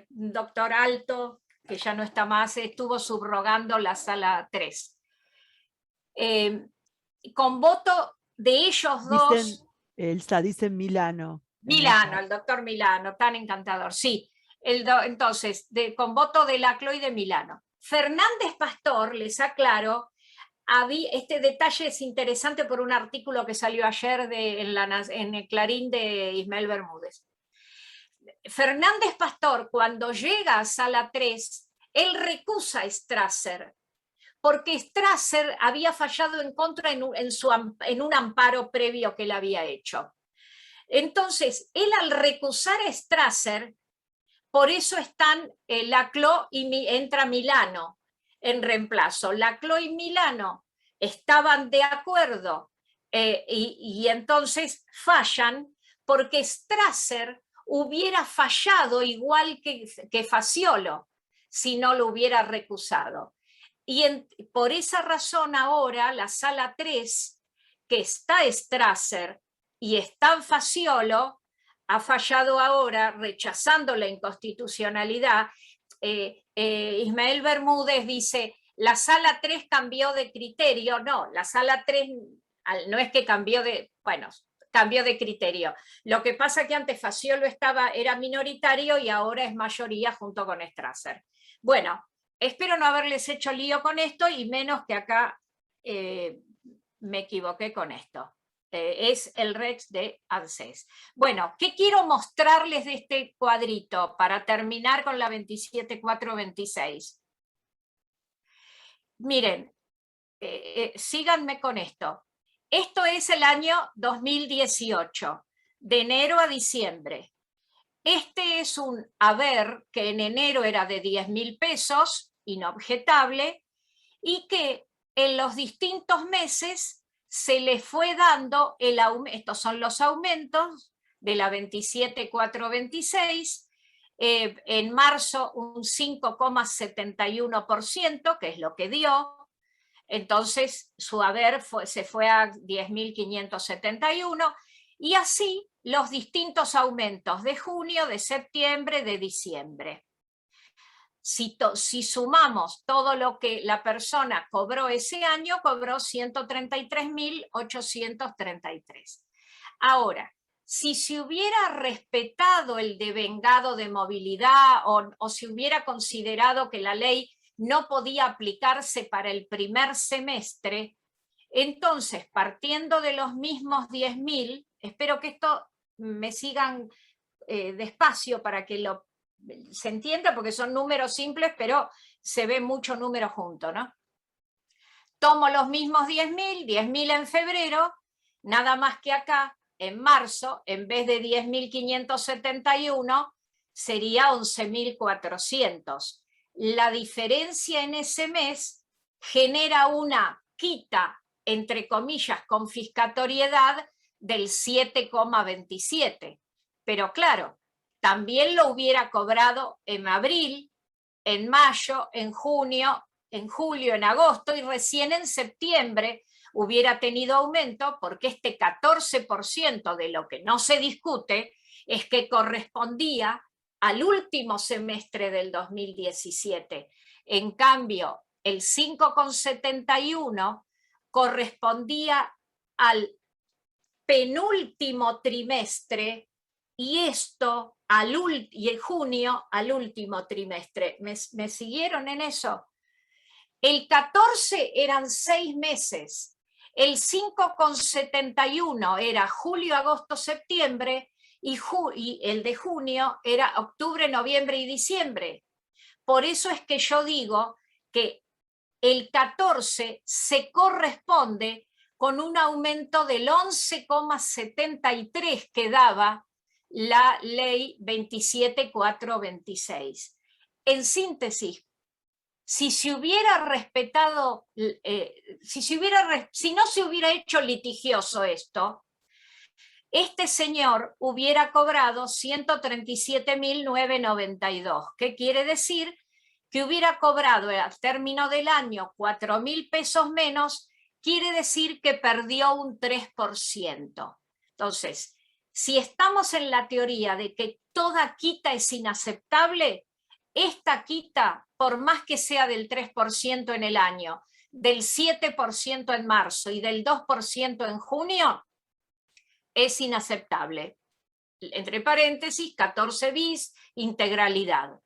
S3: doctor Alto, que ya no está más, estuvo subrogando la Sala 3. Con voto de ellos dos...
S1: Dicen Milano.
S3: Milano, el doctor Milano, tan encantador, sí. Entonces, con voto de Laclau y de Milano. Fernández Pastor, les aclaro, este detalle es interesante por un artículo que salió ayer en el Clarín de Ismael Bermúdez. Fernández Pastor, cuando llega a Sala 3, él recusa a Strasser, porque Strasser había fallado en contra en un amparo previo que él había hecho. Entonces, él al recusar a Strasser, por eso están Laclau y entra Milano en reemplazo. Laclau y Milano estaban de acuerdo y entonces fallan porque Strasser hubiera fallado igual que Faciolo si no lo hubiera recusado. Y por esa razón ahora la Sala 3, que está Strasser y está Faciolo, ha fallado ahora rechazando la inconstitucionalidad. Ismael Bermúdez dice, la sala 3 cambió de criterio. No, la sala 3 no es que cambió de, bueno, cambió de criterio. Lo que pasa que antes Faciolo era minoritario y ahora es mayoría junto con Strasser. Bueno, espero no haberles hecho lío con esto y menos que acá me equivoqué con esto. Es el Rex de ANSES. Bueno, ¿qué quiero mostrarles de este cuadrito para terminar con la 27426? Miren, síganme con esto. Esto es el año 2018, de enero a diciembre. Este es un haber que en enero era de 10.000 pesos, inobjetable, y que en los distintos meses se le fue dando el aumento. Estos son los aumentos de la 27426. En marzo un 5,71%, que es lo que dio. Entonces su haber se fue a 10.571 y así los distintos aumentos de junio, de septiembre, de diciembre. Si sumamos todo lo que la persona cobró ese año, cobró 133.833. Ahora, si se hubiera respetado el devengado de movilidad o si hubiera considerado que la ley no podía aplicarse para el primer semestre, entonces, partiendo de los mismos 10.000, espero que esto me sigan despacio para que se entienda, porque son números simples, pero se ve mucho número junto, ¿no? Tomo los mismos 10.000 en febrero, nada más que acá, en marzo, en vez de 10.571, sería 11.400. La diferencia en ese mes genera una quita, entre comillas, confiscatoriedad del 7,27. Pero claro, también lo hubiera cobrado en abril, en mayo, en junio, en julio, en agosto, y recién en septiembre hubiera tenido aumento, porque este 14% de lo que no se discute es que correspondía al último semestre del 2017. En cambio, el 5,71 correspondía al penúltimo trimestre y esto y en junio al último trimestre. ¿Me siguieron en eso? El 14 eran 6 meses, el 5,71 era julio, agosto, septiembre, y el de junio era octubre, noviembre y diciembre. Por eso es que yo digo que el 14 se corresponde con un aumento del 11,73 que daba la ley 27426. En síntesis, si se hubiera respetado, si no se hubiera hecho litigioso esto, este señor hubiera cobrado 137.992. ¿Qué quiere decir? Que hubiera cobrado al término del año 4.000 pesos menos, quiere decir que perdió un 3%. Entonces, si estamos en la teoría de que toda quita es inaceptable, esta quita, por más que sea del 3% en el año, del 7% en marzo y del 2% en junio, es inaceptable. Entre paréntesis, 14 bis, integralidad.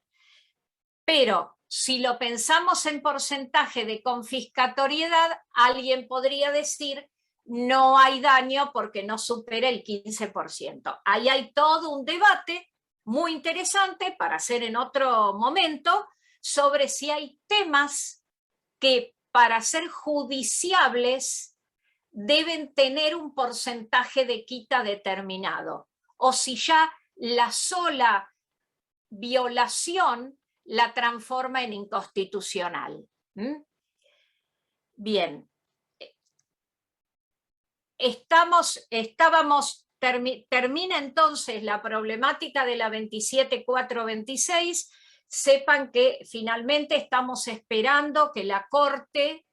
S3: Pero si lo pensamos en porcentaje de confiscatoriedad, alguien podría decir no hay daño porque no supera el 15%. Ahí hay todo un debate muy interesante para hacer en otro momento sobre si hay temas que para ser judiciables deben tener un porcentaje de quita determinado, o si ya la sola violación la transforma en inconstitucional. Bien. Termina entonces la problemática de la 27426. Sepan que finalmente estamos esperando que la Corte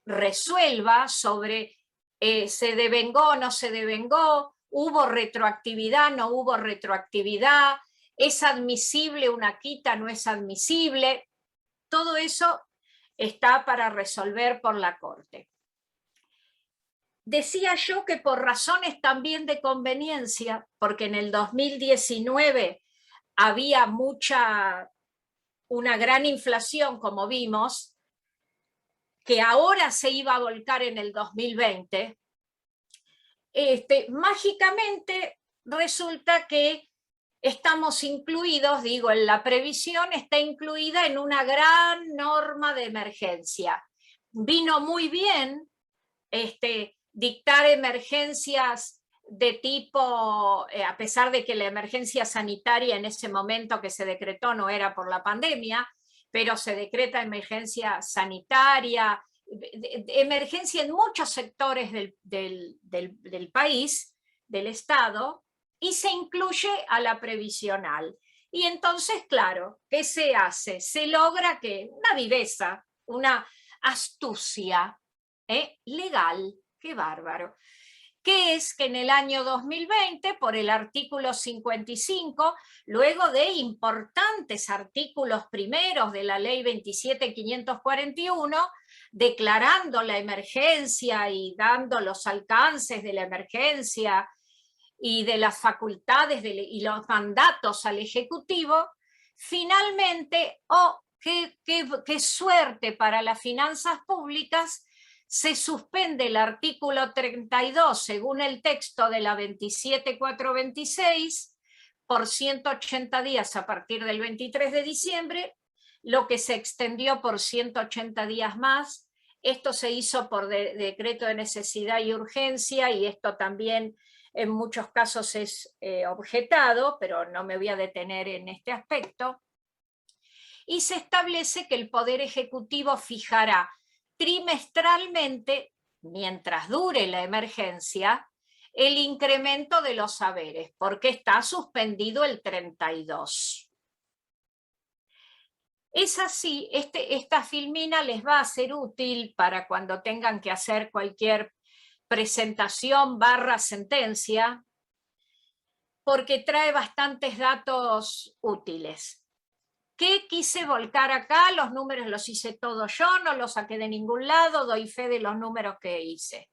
S3: resuelva sobre se devengó o no se devengó. ¿Hubo retroactividad? ¿No hubo retroactividad? ¿Es admisible una quita? ¿No es admisible? Todo eso está para resolver por la Corte. Decía yo que por razones también de conveniencia, porque en el 2019 había una gran inflación, como vimos, que ahora se iba a volcar en el 2020, mágicamente resulta que estamos incluidos, digo, en la previsión está incluida en una gran norma de emergencia. Vino muy bien dictar emergencias de tipo, a pesar de que la emergencia sanitaria en ese momento que se decretó no era por la pandemia, pero se decreta emergencia sanitaria, emergencia en muchos sectores del país, del Estado, y se incluye a la previsional. Y entonces, claro, ¿qué se hace? Se logra que una viveza, una astucia legal, qué bárbaro, que es que en el año 2020, por el artículo 55, luego de importantes artículos primeros de la ley 27.541, declarando la emergencia y dando los alcances de la emergencia y de las facultades y los mandatos al Ejecutivo, finalmente, qué suerte para las finanzas públicas, se suspende el artículo 32 según el texto de la 27.426 por 180 días a partir del 23 de diciembre, lo que se extendió por 180 días más. Esto se hizo por decreto de necesidad y urgencia, y esto también en muchos casos es objetado, pero no me voy a detener en este aspecto. Y se establece que el Poder Ejecutivo fijará trimestralmente, mientras dure la emergencia, el incremento de los haberes, porque está suspendido el 32. Es así, esta filmina les va a ser útil para cuando tengan que hacer cualquier presentación / sentencia, porque trae bastantes datos útiles. ¿Qué quise volcar acá? Los números los hice todos yo, no los saqué de ningún lado, doy fe de los números que hice.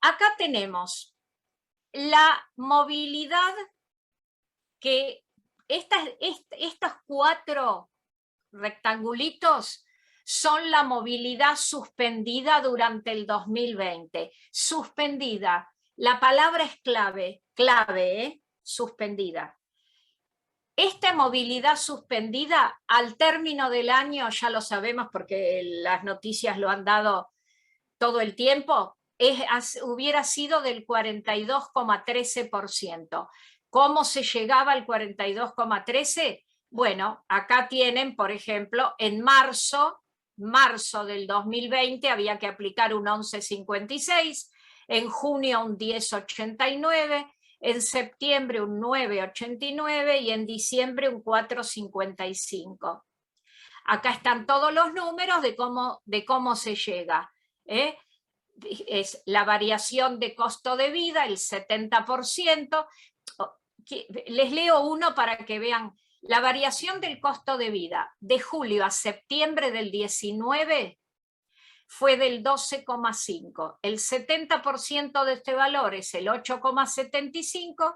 S3: Acá tenemos la movilidad, que estos 4 rectangulitos son la movilidad suspendida durante el 2020. Suspendida. La palabra es clave, suspendida. Esta movilidad suspendida al término del año, ya lo sabemos porque las noticias lo han dado todo el tiempo, hubiera sido del 42,13%. ¿Cómo se llegaba al 42,13%? Bueno, acá tienen, por ejemplo, en marzo del 2020 había que aplicar un 11,56, en junio un 10,89, en septiembre un 9,89 y en diciembre un 4,55. Acá están todos los números de cómo se llega. Es la variación de costo de vida, el 70%. Les leo uno para que vean. La variación del costo de vida de julio a septiembre del 19 fue del 12,5. El 70% de este valor es el 8,75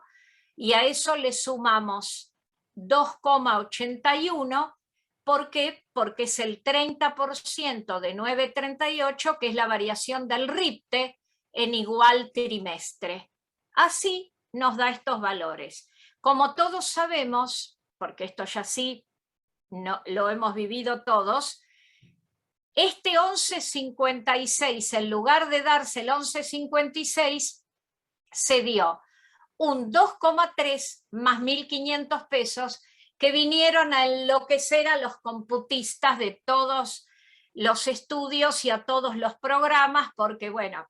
S3: y a eso le sumamos 2,81. ¿Por qué? Porque es el 30% de 9,38, que es la variación del RIPTE en igual trimestre. Así nos da estos valores. Como todos sabemos, porque esto ya sí lo hemos vivido todos, este 11,56, en lugar de darse el 11,56, se dio un 2,3 más 1.500 pesos que vinieron a enloquecer a los computistas de todos los estudios y a todos los programas, porque bueno,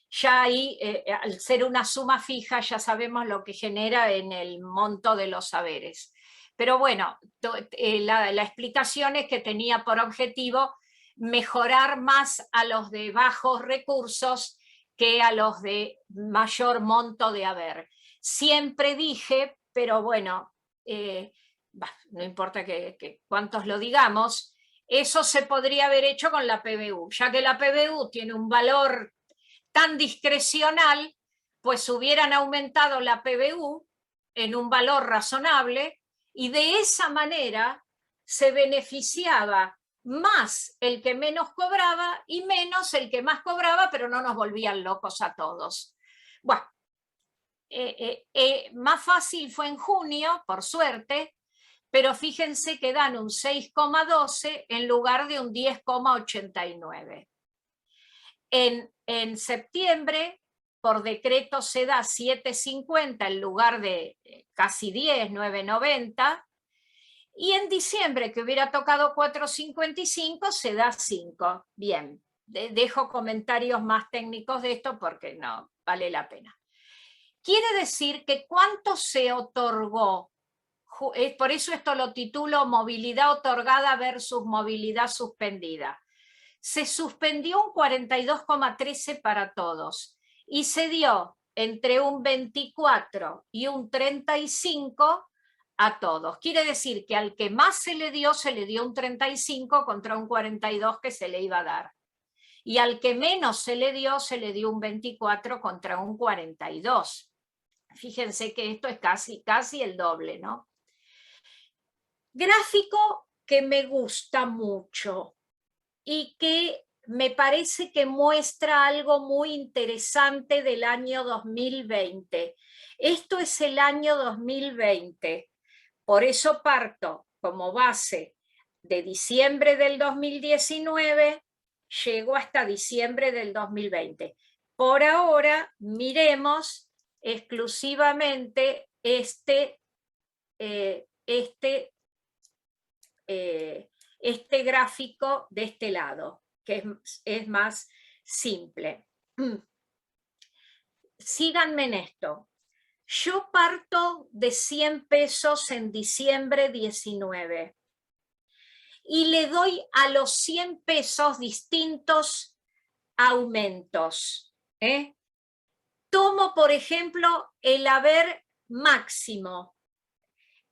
S3: ya ahí, al ser una suma fija, ya sabemos lo que genera en el monto de los haberes. Pero bueno, la explicación es que tenía por objetivo mejorar más a los de bajos recursos que a los de mayor monto de haber. Siempre dije, pero bueno, no importa que cuántos lo digamos, eso se podría haber hecho con la PBU, ya que la PBU tiene un valor tan discrecional, pues hubieran aumentado la PBU en un valor razonable y de esa manera se beneficiaba más el que menos cobraba y menos el que más cobraba, pero no nos volvían locos a todos. Bueno, más fácil fue en junio, por suerte, pero fíjense que dan un 6,12 en lugar de un 10,89. En septiembre, por decreto se da 7,50 en lugar de casi 10, 9,90. Y en diciembre, que hubiera tocado 4,55, se da 5. Bien, dejo comentarios más técnicos de esto porque no vale la pena. Quiere decir que cuánto se otorgó, por eso esto lo titulo movilidad otorgada versus movilidad suspendida. Se suspendió un 42,13 para todos y se dio entre un 24 y un 35 a todos. Quiere decir que al que más se le dio un 35 contra un 42 que se le iba a dar. Y al que menos se le dio un 24 contra un 42. Fíjense que esto es casi el doble, ¿no? Gráfico que me gusta mucho y que me parece que muestra algo muy interesante del año 2020. Esto es el año 2020. Por eso parto como base de diciembre del 2019, llego hasta diciembre del 2020. Por ahora, miremos exclusivamente este gráfico de este lado, que es más simple. Síganme en esto. Yo parto de 100 pesos en diciembre 19 y le doy a los 100 pesos distintos aumentos. Tomo, por ejemplo, el haber máximo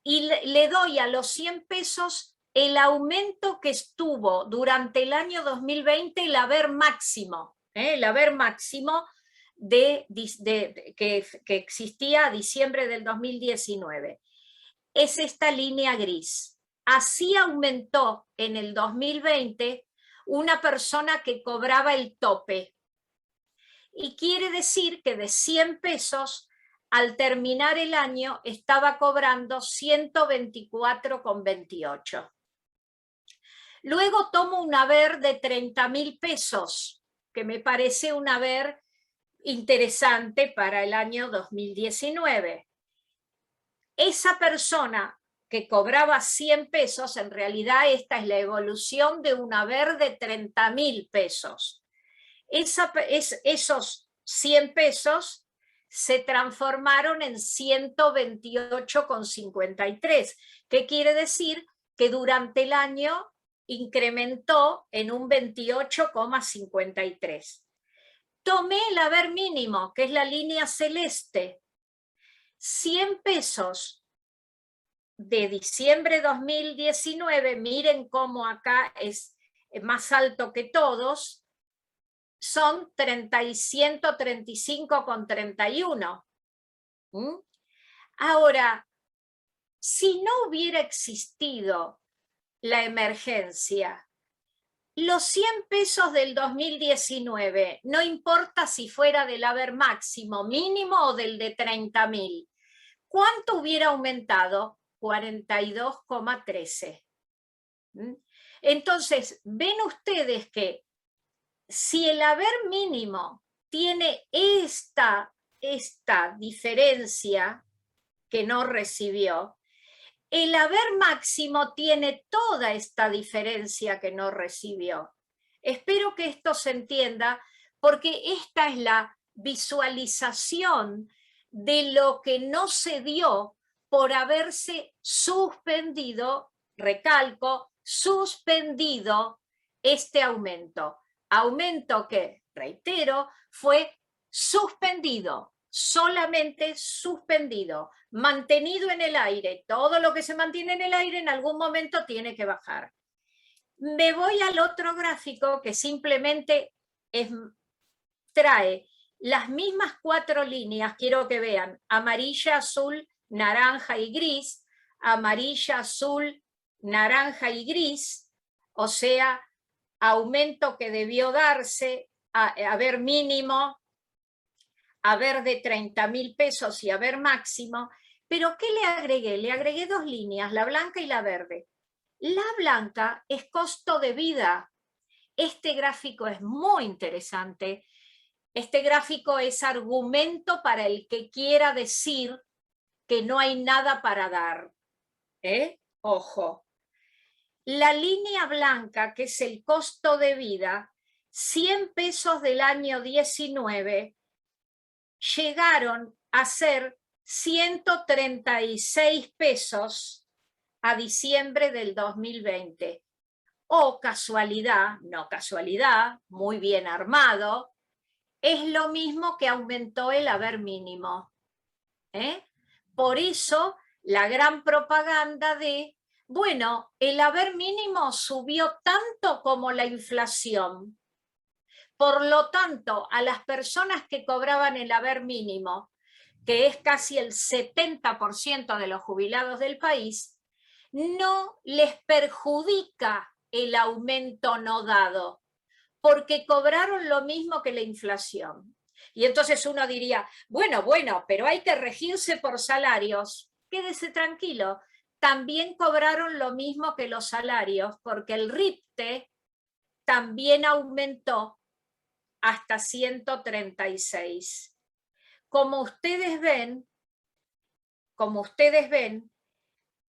S3: y le doy a los 100 pesos el aumento que estuvo durante el año 2020, el haber máximo, que existía a diciembre del 2019. Es esta línea gris. Así aumentó en el 2020 una persona que cobraba el tope. Y quiere decir que de 100 pesos, al terminar el año, estaba cobrando 124,28. Luego tomo un haber de 30.000 pesos, que me parece un haber interesante para el año 2019. Esa persona que cobraba 100 pesos, en realidad esta es la evolución de un haber de 30.000 pesos. Esos 100 pesos se transformaron en 128,53, que quiere decir que durante el año incrementó en un 28,53. Tomé el haber mínimo, que es la línea celeste. 100 pesos de diciembre 2019, miren cómo acá es más alto que todos, son 135,31. Ahora, si no hubiera existido la emergencia, los 100 pesos del 2019, no importa si fuera del haber máximo, mínimo o del de 30.000, ¿cuánto hubiera aumentado? 42,13. Entonces, ven ustedes que si el haber mínimo tiene esta diferencia que no recibió, el haber máximo tiene toda esta diferencia que no recibió. Espero que esto se entienda, porque esta es la visualización de lo que no se dio por haberse suspendido, recalco, suspendido este aumento. Aumento que, reitero, fue suspendido, solamente suspendido, mantenido en el aire. Todo lo que se mantiene en el aire en algún momento tiene que bajar. Me voy al otro gráfico que simplemente trae las mismas 4 líneas, quiero que vean, amarilla, azul, naranja y gris, amarilla, azul, naranja y gris, o sea, aumento que debió darse, haber mínimo, haber de 30.000 pesos y haber máximo. Pero ¿qué le agregué? Le agregué 2 líneas, la blanca y la verde. La blanca es costo de vida. Este gráfico es muy interesante. Este gráfico es argumento para el que quiera decir que no hay nada para dar. Ojo. La línea blanca, que es el costo de vida, 100 pesos del año 19, llegaron a ser 136 pesos a diciembre del 2020. O casualidad, no casualidad, muy bien armado, es lo mismo que aumentó el haber mínimo. Por eso la gran propaganda de, bueno, el haber mínimo subió tanto como la inflación. Por lo tanto, a las personas que cobraban el haber mínimo, que es casi el 70% de los jubilados del país, no les perjudica el aumento no dado, porque cobraron lo mismo que la inflación. Y entonces uno diría, bueno, pero hay que regirse por salarios. Quédese tranquilo, también cobraron lo mismo que los salarios, porque el RIPTE también aumentó hasta 136. Como ustedes ven,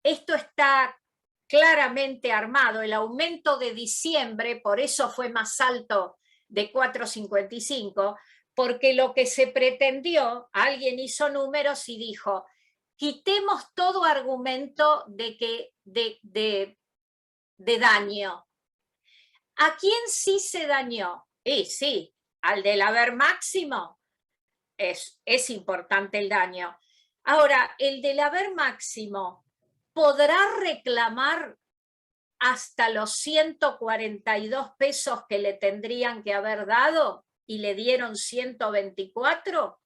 S3: esto está claramente armado. El aumento de diciembre, por eso fue más alto de 4,55, porque lo que se pretendió, alguien hizo números y dijo, quitemos todo argumento de daño. ¿A quién sí se dañó? Sí, al del haber máximo es importante el daño. Ahora, el del haber máximo podrá reclamar hasta los 142 pesos que le tendrían que haber dado y le dieron 124,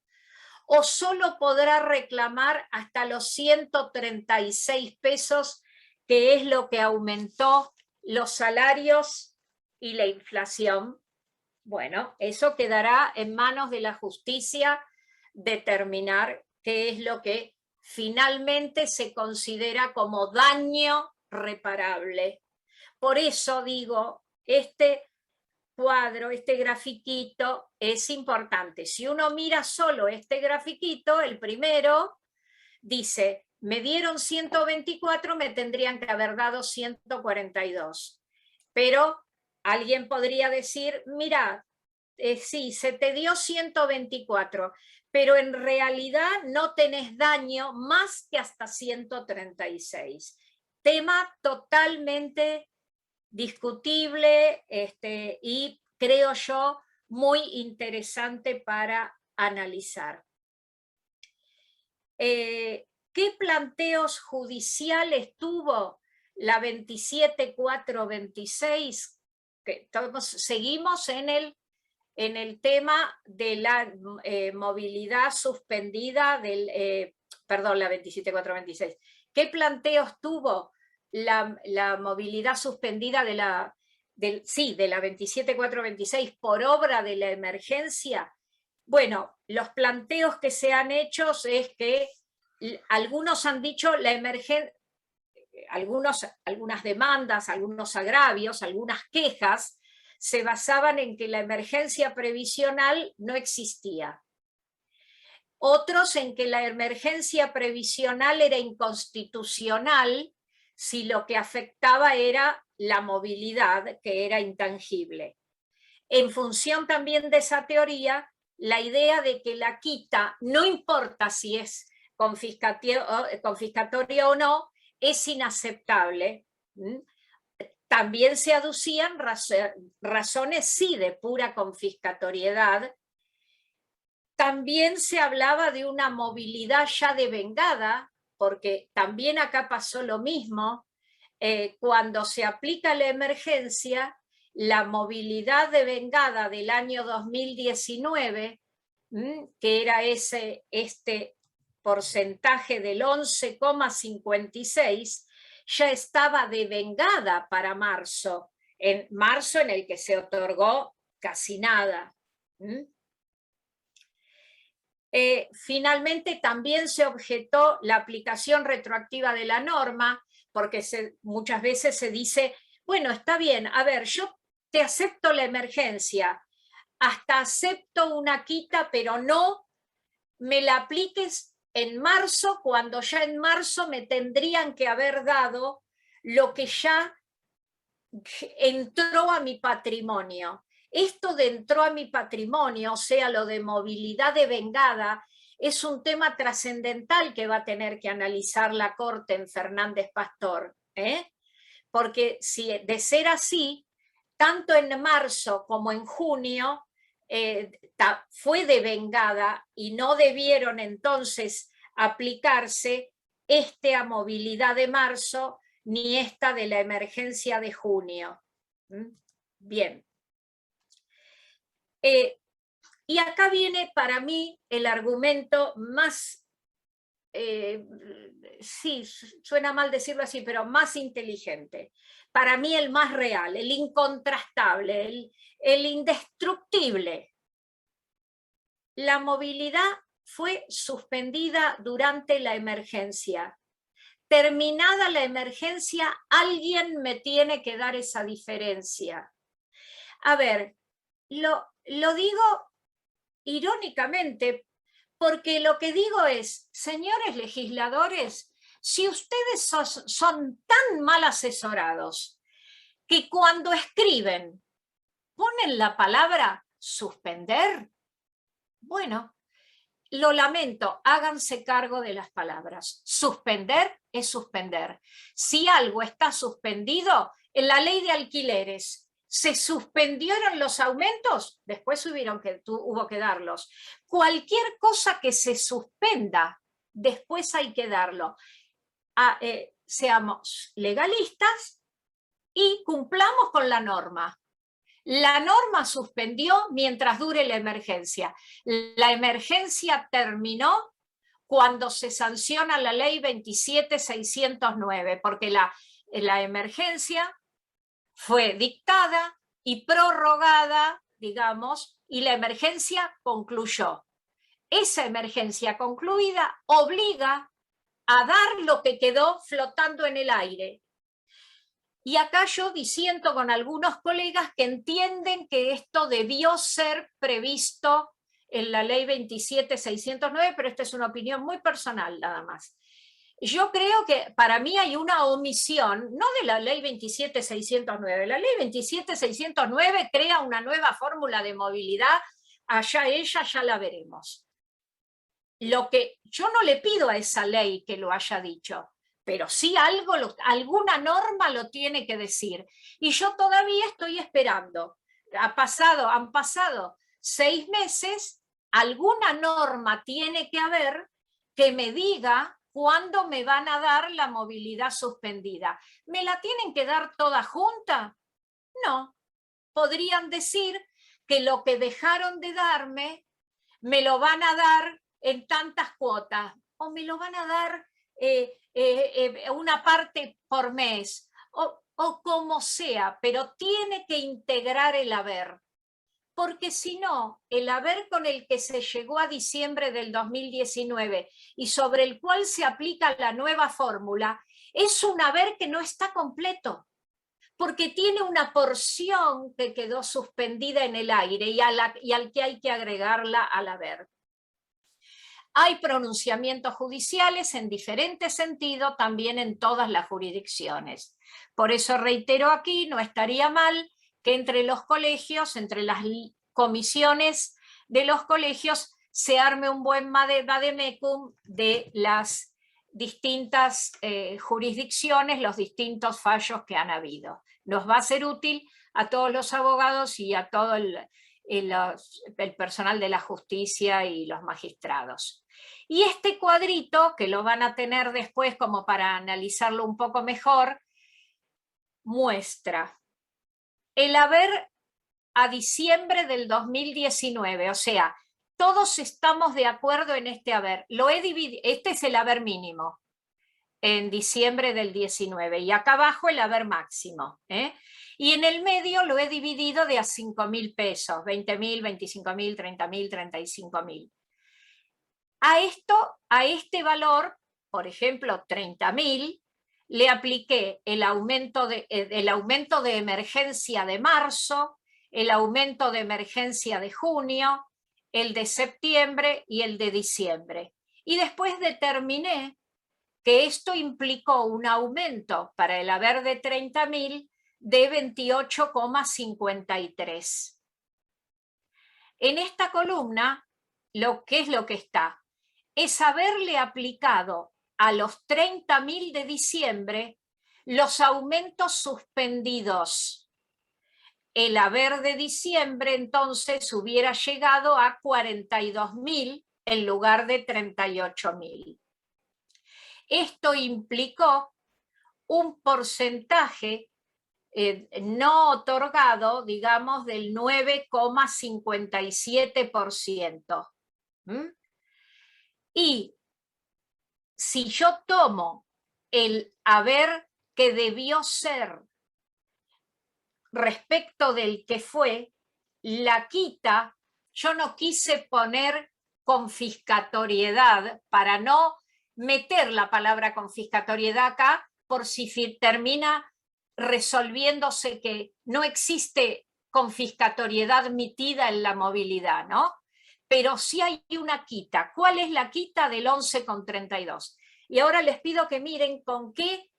S3: o solo podrá reclamar hasta los 136 pesos, que es lo que aumentó los salarios y la inflación. Bueno, eso quedará en manos de la justicia determinar qué es lo que finalmente se considera como daño reparable. Por eso digo, este cuadro, este grafiquito es importante. Si uno mira solo este grafiquito, el primero dice, me dieron 124, me tendrían que haber dado 142. Pero alguien podría decir, mira, sí, se te dio 124, pero en realidad no tenés daño más que hasta 136. Tema totalmente discutible y creo yo muy interesante para analizar. ¿Qué planteos judiciales tuvo la 27426? Seguimos en el tema de la movilidad suspendida perdón, la 27426. ¿Qué planteos tuvo la movilidad suspendida de la 27426 por obra de la emergencia? Bueno, los planteos que se han hecho es que algunos han dicho la emergencia, algunas demandas, algunos agravios, algunas quejas se basaban en que la emergencia previsional no existía. Otros en que la emergencia previsional era inconstitucional si lo que afectaba era la movilidad, que era intangible. En función también de esa teoría, la idea de que la quita, no importa si es confiscatoria o no, es inaceptable. También se aducían razones, sí, de pura confiscatoriedad, también se hablaba de una movilidad ya devengada, porque también acá pasó lo mismo. Cuando se aplica la emergencia, la movilidad devengada del año 2019, que era este porcentaje del 11,56, ya estaba devengada para marzo, en el que se otorgó casi nada. Finalmente también se objetó la aplicación retroactiva de la norma, porque muchas veces se dice, bueno, está bien, a ver, yo te acepto la emergencia, hasta acepto una quita, pero no me la apliques en marzo, cuando ya en marzo me tendrían que haber dado lo que ya entró a mi patrimonio. Esto de entró a mi patrimonio, o sea, lo de movilidad devengada, es un tema trascendental que va a tener que analizar la Corte en Fernández Pastor, porque si de ser así, tanto en marzo como en junio fue devengada y no debieron entonces aplicarse a movilidad de marzo ni esta de la emergencia de junio. Bien. Y acá viene para mí el argumento más, sí, suena mal decirlo así, pero más inteligente. Para mí el más real, el incontrastable, el indestructible. La movilidad fue suspendida durante la emergencia. Terminada la emergencia, alguien me tiene que dar esa diferencia. A ver, lo digo irónicamente, porque lo que digo es, señores legisladores, si ustedes son tan mal asesorados que cuando escriben ponen la palabra suspender, bueno, lo lamento, háganse cargo de las palabras. Suspender es suspender. Si algo está suspendido, en la ley de alquileres, se suspendieron los aumentos, después hubo que darlos. Cualquier cosa que se suspenda, después hay que darlo. Seamos legalistas y cumplamos con la norma. La norma suspendió mientras dure la emergencia. La emergencia terminó cuando se sanciona la ley 27.609, porque la emergencia fue dictada y prorrogada, digamos, y la emergencia concluyó. Esa emergencia concluida obliga a dar lo que quedó flotando en el aire. Y acá yo disiento con algunos colegas que entienden que esto debió ser previsto en la ley 27.609, pero esta es una opinión muy personal nada más. Yo creo que para mí hay una omisión, no de la ley 27.609. La ley 27.609 crea una nueva fórmula de movilidad, allá ella, ya la veremos. Lo que yo no le pido a esa ley que lo haya dicho, pero sí alguna norma lo tiene que decir. Y yo todavía estoy esperando. Han pasado 6 meses, alguna norma tiene que haber que me diga cuándo me van a dar la movilidad suspendida. ¿Me la tienen que dar toda junta? No. Podrían decir que lo que dejaron de darme me lo van a dar en tantas cuotas, o me lo van a dar una parte por mes, o como sea, pero tiene que integrar el haber. Porque si no, el haber con el que se llegó a diciembre del 2019 y sobre el cual se aplica la nueva fórmula, es un haber que no está completo, porque tiene una porción que quedó suspendida en el aire y al que hay que agregarla al haber. Hay pronunciamientos judiciales en diferente sentido también en todas las jurisdicciones. Por eso reitero aquí, no estaría mal que entre los colegios, entre las comisiones de los colegios, se arme un buen vademecum de las distintas jurisdicciones, los distintos fallos que han habido. Nos va a ser útil a todos los abogados y a todo el personal de la justicia y los magistrados. Y este cuadrito, que lo van a tener después como para analizarlo un poco mejor, muestra el haber a diciembre del 2019, o sea, todos estamos de acuerdo en este haber. Lo he dividido, este es el haber mínimo en diciembre del 19 y acá abajo el haber máximo. Y en el medio lo he dividido de a 5.000 pesos, 20.000, 25.000, 30.000, 35.000. A este valor, por ejemplo, 30.000, le apliqué el aumento de emergencia de marzo, el aumento de emergencia de junio, el de septiembre y el de diciembre. Y después determiné que esto implicó un aumento para el haber de 30.000 de 28,53. En esta columna, ¿qué es lo que está? Es haberle aplicado a los 30.000 de diciembre los aumentos suspendidos. El haber de diciembre entonces hubiera llegado a 42.000 en lugar de 38.000. Esto implicó un porcentaje no otorgado, digamos, del 9,57%. Y si yo tomo el haber que debió ser respecto del que fue, la quita, yo no quise poner confiscatoriedad para no meter la palabra confiscatoriedad acá por si termina resolviéndose que no existe confiscatoriedad mitida en la movilidad, ¿no? Pero sí hay una quita. ¿Cuál es la quita del 11,32? Y ahora les pido que miren con qué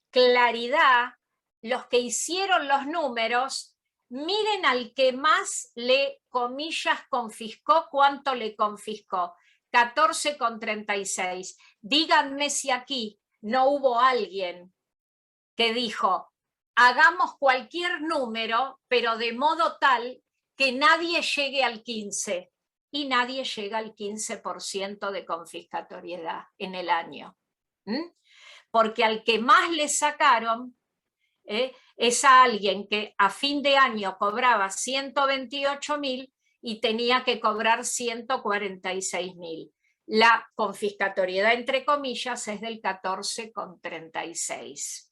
S3: claridad los que hicieron los números, miren al que más le, comillas, confiscó, cuánto le confiscó. 14,36. Díganme si aquí no hubo alguien que dijo, hagamos cualquier número, pero de modo tal que nadie llegue al 15%. Y nadie llega al 15% de confiscatoriedad en el año. Porque al que más le sacaron es a alguien que a fin de año cobraba 128.000 y tenía que cobrar 146.000. La confiscatoriedad, entre comillas, es del 14,36.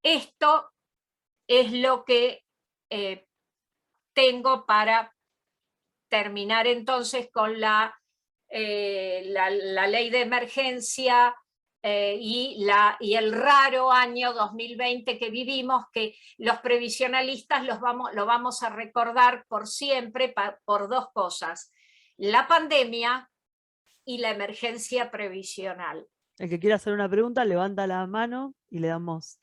S3: Esto es lo que tengo para terminar entonces con la ley de emergencia y el raro año 2020 que vivimos, que los previsionalistas lo vamos a recordar por siempre por dos cosas: la pandemia y la emergencia previsional.
S1: El que quiera hacer una pregunta, levanta la mano y le damos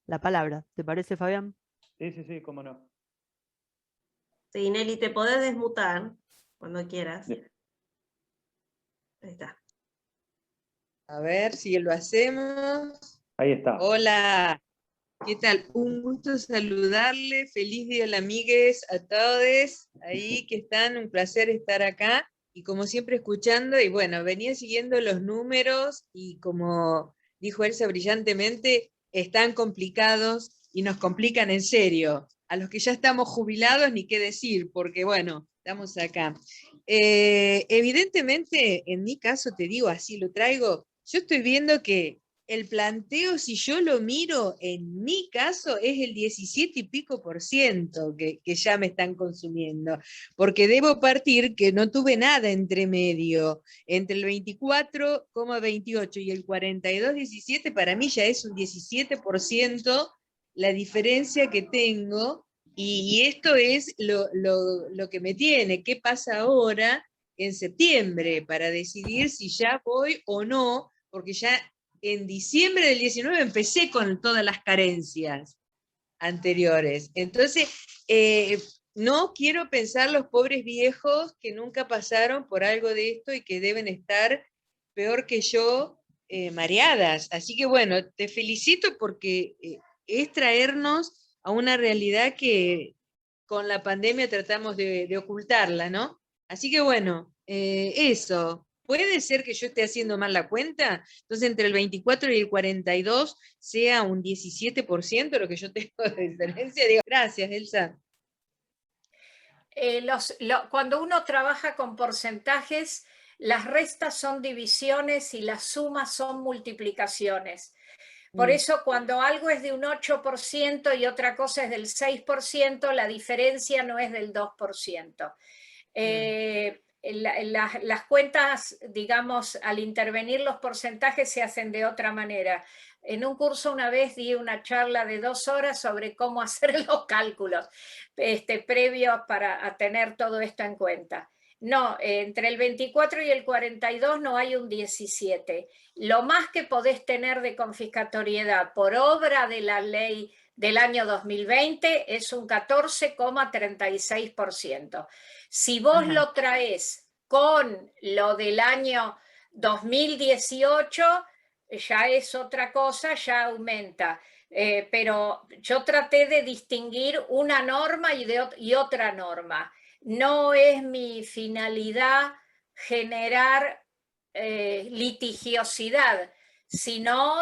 S1: la palabra. ¿Te parece, Fabián?
S2: Sí, cómo no.
S4: Sí, Nelly, te podés desmutar cuando quieras.
S2: Bien.
S4: Ahí está.
S5: A ver si lo hacemos.
S2: Ahí está.
S5: Hola, ¿qué tal? Un gusto saludarle. Feliz día, amigues, a todos ahí que están. Un placer estar acá. Y como siempre escuchando, y bueno, venía siguiendo los números y como dijo Elsa brillantemente, están complicados y nos complican en serio. A los que ya estamos jubilados ni qué decir, porque bueno, estamos acá. Evidentemente, en mi caso, te digo, así lo traigo, yo estoy viendo que el planteo, si yo lo miro, en mi caso, es el 17 y pico % que ya me están consumiendo, porque debo partir que no tuve nada entre medio, entre el 24,28 y el 42,17, para mí ya es un 17% la diferencia que tengo, y esto es lo que me tiene. ¿Qué pasa ahora en septiembre para decidir si ya voy o no? Porque ya en diciembre del 19 empecé con todas las carencias anteriores. Entonces, no quiero pensar los pobres viejos que nunca pasaron por algo de esto y que deben estar peor que yo, mareadas. Así que bueno, te felicito porque es traernos a una realidad que con la pandemia tratamos de ocultarla, ¿no? Así que bueno, eso. ¿Puede ser que yo esté haciendo mal la cuenta? Entonces, entre el 24 y el 42 sea un 17% lo que yo tengo de diferencia. Digo, gracias, Elsa.
S3: Cuando uno trabaja con porcentajes, las restas son divisiones y las sumas son multiplicaciones. Por eso cuando algo es de un 8% y otra cosa es del 6%, la diferencia no es del 2%. Las cuentas, digamos, al intervenir los porcentajes se hacen de otra manera. En un curso una vez di una charla de 2 horas sobre cómo hacer los cálculos previos para tener todo esto en cuenta. No, entre el 24 y el 42 no hay un 17. Lo más que podés tener de confiscatoriedad por obra de la ley del año 2020 es un 14,36%. Si vos lo traes con lo del año 2018, ya es otra cosa, ya aumenta. Pero yo traté de distinguir una norma y otra norma. No es mi finalidad generar litigiosidad, sino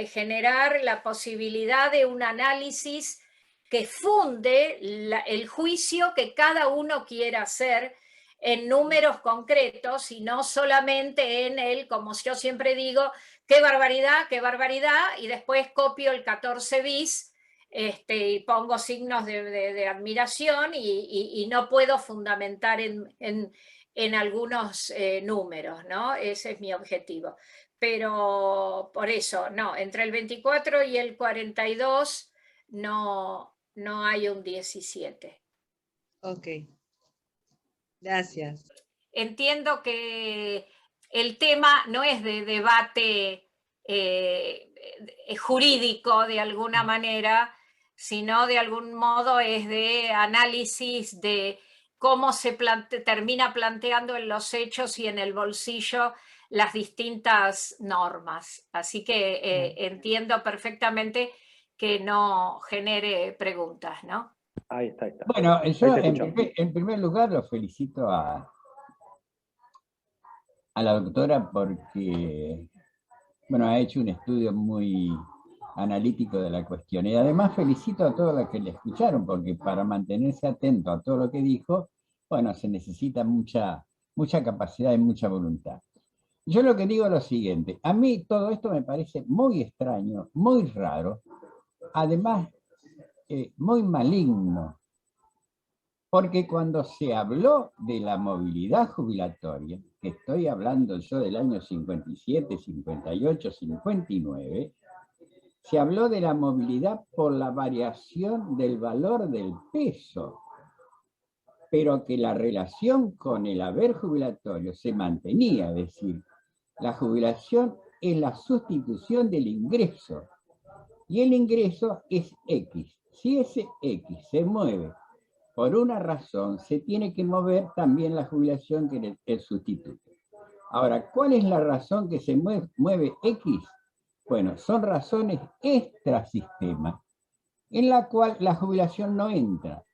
S3: generar la posibilidad de un análisis que funde el juicio que cada uno quiera hacer en números concretos y no solamente en el, como yo siempre digo, qué barbaridad, y después copio el 14 bis y pongo signos de admiración y no puedo fundamentar en algunos números, ¿no? Ese es mi objetivo. Pero por eso, no, entre el 24 y el 42 no hay un 17.
S5: Ok. Gracias.
S3: Entiendo que el tema no es de debate jurídico de alguna manera, sino de algún modo es de análisis de cómo se termina planteando en los hechos y en el bolsillo las distintas normas. Así que entiendo perfectamente que no genere preguntas, ¿no?
S2: Ahí está, ahí está.
S6: Bueno, yo
S2: Ahí te escuchamos.
S6: en primer lugar lo felicito a la doctora porque, bueno, ha hecho un estudio muy analítico de la cuestión. Y además felicito a todos los que le escucharon, porque para mantenerse atento a todo lo que dijo, bueno, se necesita mucha capacidad y mucha voluntad. Yo lo que digo es lo siguiente, a mí todo esto me parece muy extraño, muy raro, además muy maligno, porque cuando se habló de la movilidad jubilatoria, que estoy hablando yo del año 57, 58, 59, se habló de la movilidad por la variación del valor del peso, pero que la relación con el haber jubilatorio se mantenía, es decir, la jubilación es la sustitución del ingreso, y el ingreso es X. Si ese X se mueve por una razón, se tiene que mover también la jubilación que es el sustituto. Ahora, ¿cuál es la razón que se mueve X? Bueno, son razones extrasistema, en la cual la jubilación no entra,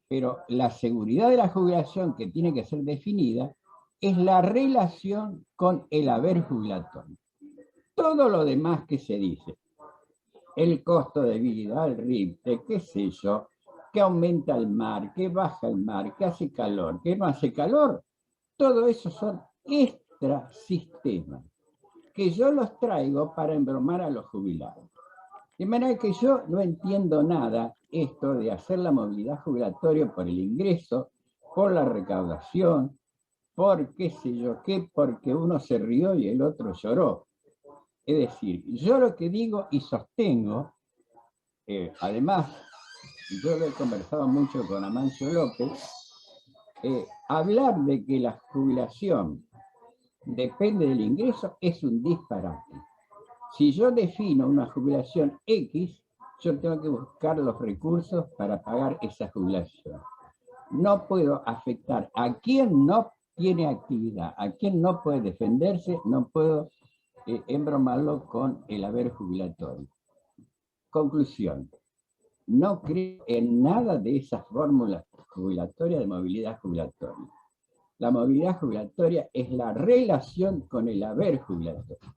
S6: pero la seguridad de la jubilación que tiene que ser definida es la relación con el haber jubilatorio. Todo lo demás que se dice, el costo de vida, el RIPTE, qué sé yo, que aumenta el mar, que baja el mar, que hace calor, que no hace calor, todo eso son extrasistemas, que yo los traigo para embromar a los jubilados. De manera que yo no entiendo nada esto de hacer la movilidad jubilatoria por el ingreso, por la recaudación, por qué sé yo qué, porque uno se rió y el otro lloró. Es decir, yo lo que digo y sostengo, además, yo lo he conversado mucho con Amancio López, hablar de que la jubilación depende del ingreso es un disparate. Si yo defino una jubilación X, yo tengo que buscar los recursos para pagar esa jubilación. No puedo afectar a quien no tiene actividad, a quien no puede defenderse, no puedo embromarlo con el haber jubilatorio. Conclusión, no creo en nada de esas fórmulas jubilatoria de movilidad jubilatoria. La movilidad jubilatoria es la relación con el haber jubilatorio.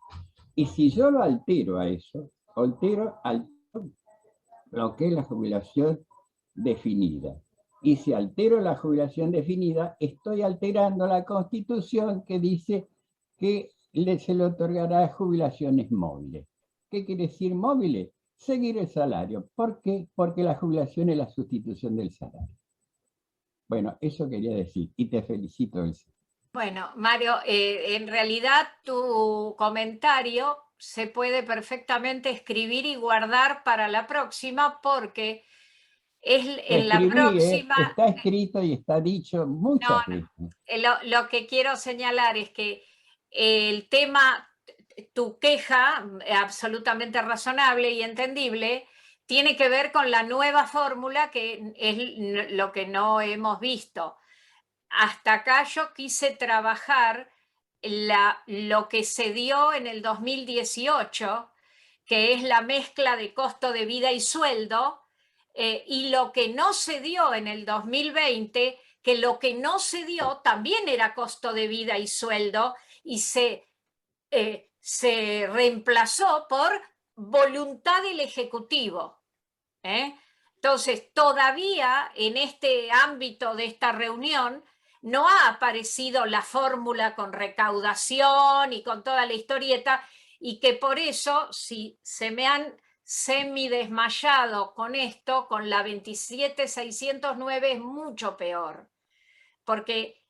S6: Y si yo lo altero a eso, altero lo que es la jubilación definida. Y si altero la jubilación definida, estoy alterando la Constitución que dice que se le otorgará jubilaciones móviles. ¿Qué quiere decir móviles? Seguir el salario. ¿Por qué? Porque la jubilación es la sustitución del salario. Bueno, eso quería decir, y te felicito, Elsa.
S3: Bueno, Mario, en realidad tu comentario se puede perfectamente escribir y guardar para la próxima, porque es en la próxima...
S6: Está escrito y está dicho muchas veces.
S3: Lo que quiero señalar es que el tema, tu queja, absolutamente razonable y entendible, tiene que ver con la nueva fórmula, que es lo que no hemos visto. Hasta acá yo quise trabajar lo que se dio en el 2018, que es la mezcla de costo de vida y sueldo, y lo que no se dio en el 2020, que lo que no se dio también era costo de vida y sueldo, y se reemplazó por voluntad del Ejecutivo. Entonces, todavía en este ámbito de esta reunión no ha aparecido la fórmula con recaudación y con toda la historieta, y que por eso, si se me han semidesmayado con esto, con la 27609 es mucho peor, porque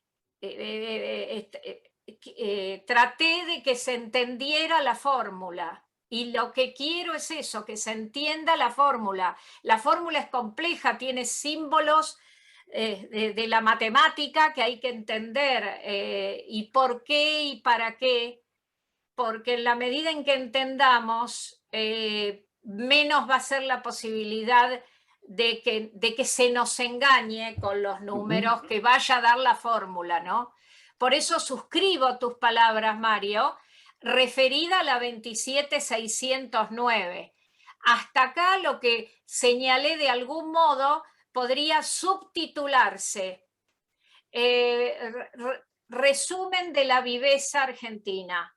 S3: traté de que se entendiera la fórmula. Y lo que quiero es eso, que se entienda la fórmula. La fórmula es compleja, tiene símbolos de la matemática que hay que entender, y por qué y para qué, porque en la medida en que entendamos, menos va a ser la posibilidad de que se nos engañe con los números, que vaya a dar la fórmula, ¿no? Por eso suscribo tus palabras, Mario, referida a la 27609. Hasta acá lo que señalé de algún modo podría subtitularse resumen de la viveza argentina,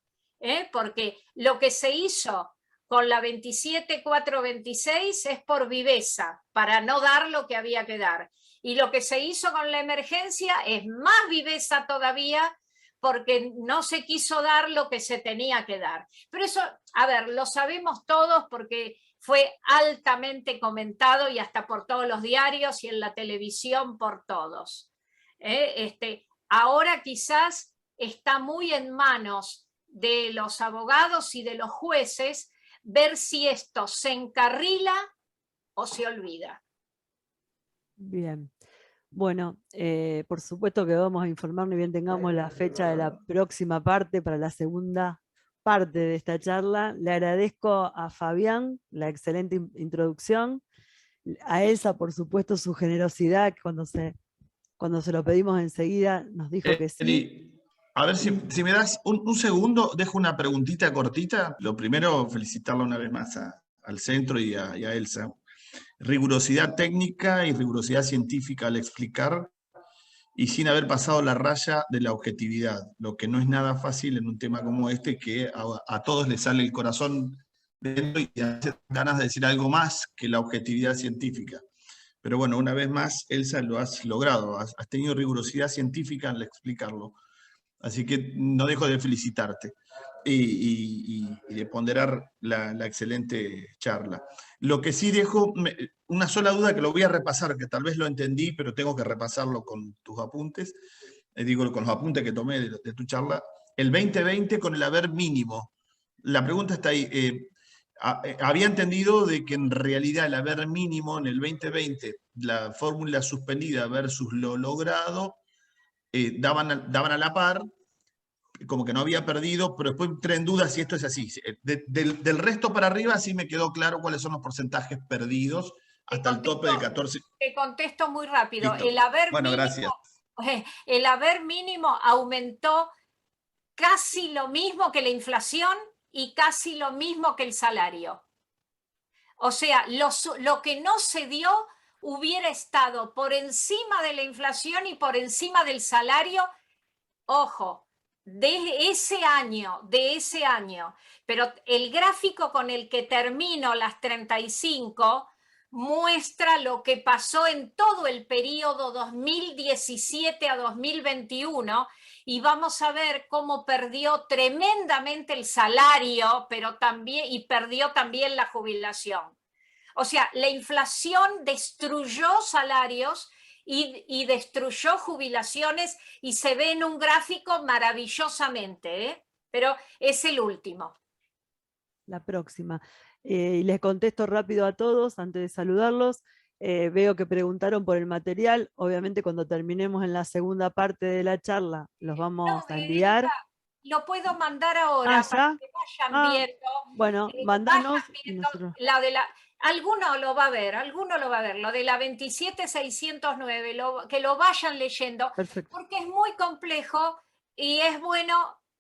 S3: porque lo que se hizo con la 27426 es por viveza, para no dar lo que había que dar. Y lo que se hizo con la emergencia es más viveza todavía, porque no se quiso dar lo que se tenía que dar. Pero eso, a ver, lo sabemos todos porque fue altamente comentado y hasta por todos los diarios y en la televisión por todos. Ahora quizás está muy en manos de los abogados y de los jueces ver si esto se encarrila o se olvida.
S1: Bien. Bueno, por supuesto que vamos a informar, ni bien tengamos la fecha de la próxima parte para la segunda parte de esta charla. Le agradezco a Fabián la excelente introducción, a Elsa, por supuesto, su generosidad, cuando se lo pedimos enseguida nos dijo que sí.
S7: Eli, a ver si me das un segundo, dejo una preguntita cortita. Lo primero, felicitarla una vez más al centro y a Elsa. Rigurosidad técnica y rigurosidad científica al explicar, y sin haber pasado la raya de la objetividad, lo que no es nada fácil en un tema como este, que a todos les sale el corazón dentro y hace ganas de decir algo más que la objetividad científica. Pero bueno, una vez más, Elsa, lo has logrado, has tenido rigurosidad científica al explicarlo. Así que no dejo de felicitarte y de ponderar la excelente charla. Lo que sí dejo, una sola duda que lo voy a repasar, que tal vez lo entendí, pero tengo que repasarlo con tus apuntes, digo, con los apuntes que tomé de tu charla. El 2020 con el haber mínimo. La pregunta está ahí. Había entendido de que en realidad el haber mínimo en el 2020, la fórmula suspendida versus lo logrado, daban a la par, como que no había perdido, pero después entré en duda si esto es así. Del resto para arriba sí me quedó claro cuáles son los porcentajes perdidos hasta el tope de 14.
S3: Te contesto muy rápido.
S7: Listo.
S3: El haber
S7: bueno,
S3: mínimo,
S7: gracias.
S3: El haber mínimo aumentó casi lo mismo que la inflación y casi lo mismo que el salario. O sea, lo que no se dio hubiera estado por encima de la inflación y por encima del salario, ojo, de ese año, pero el gráfico con el que termino las 35 muestra lo que pasó en todo el periodo 2017 a 2021 y vamos a ver cómo perdió tremendamente el salario, pero también, y perdió también la jubilación. O sea, la inflación destruyó salarios y destruyó jubilaciones y se ve en un gráfico maravillosamente, ¿eh? Pero es el último.
S1: La próxima. Y les contesto rápido a todos antes de saludarlos. Veo que preguntaron por el material. Obviamente cuando terminemos en la segunda parte de la charla los vamos a enviar.
S3: Lo puedo mandar ahora para que vayan viendo.
S1: Bueno, mandanos.
S3: Alguno lo va a ver, lo de la 27609, que lo vayan leyendo,
S1: Perfecto.
S3: porque es muy complejo y es bueno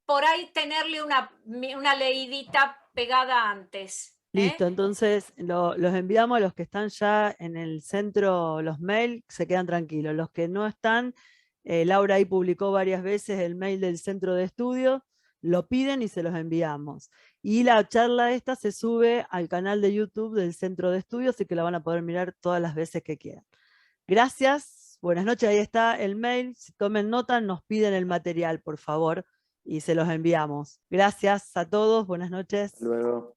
S3: por ahí tenerle una leidita pegada antes.
S1: Listo, entonces los enviamos a los que están ya en el centro, los mails, se quedan tranquilos. Los que no están, Laura ahí publicó varias veces el mail del centro de estudio, lo piden y se los enviamos. Y la charla esta se sube al canal de YouTube del centro de estudio, así que la van a poder mirar todas las veces que quieran. Gracias, buenas noches, ahí está el mail. Si tomen nota, nos piden el material, por favor, y se los enviamos. Gracias a todos, buenas noches.
S8: Hasta luego.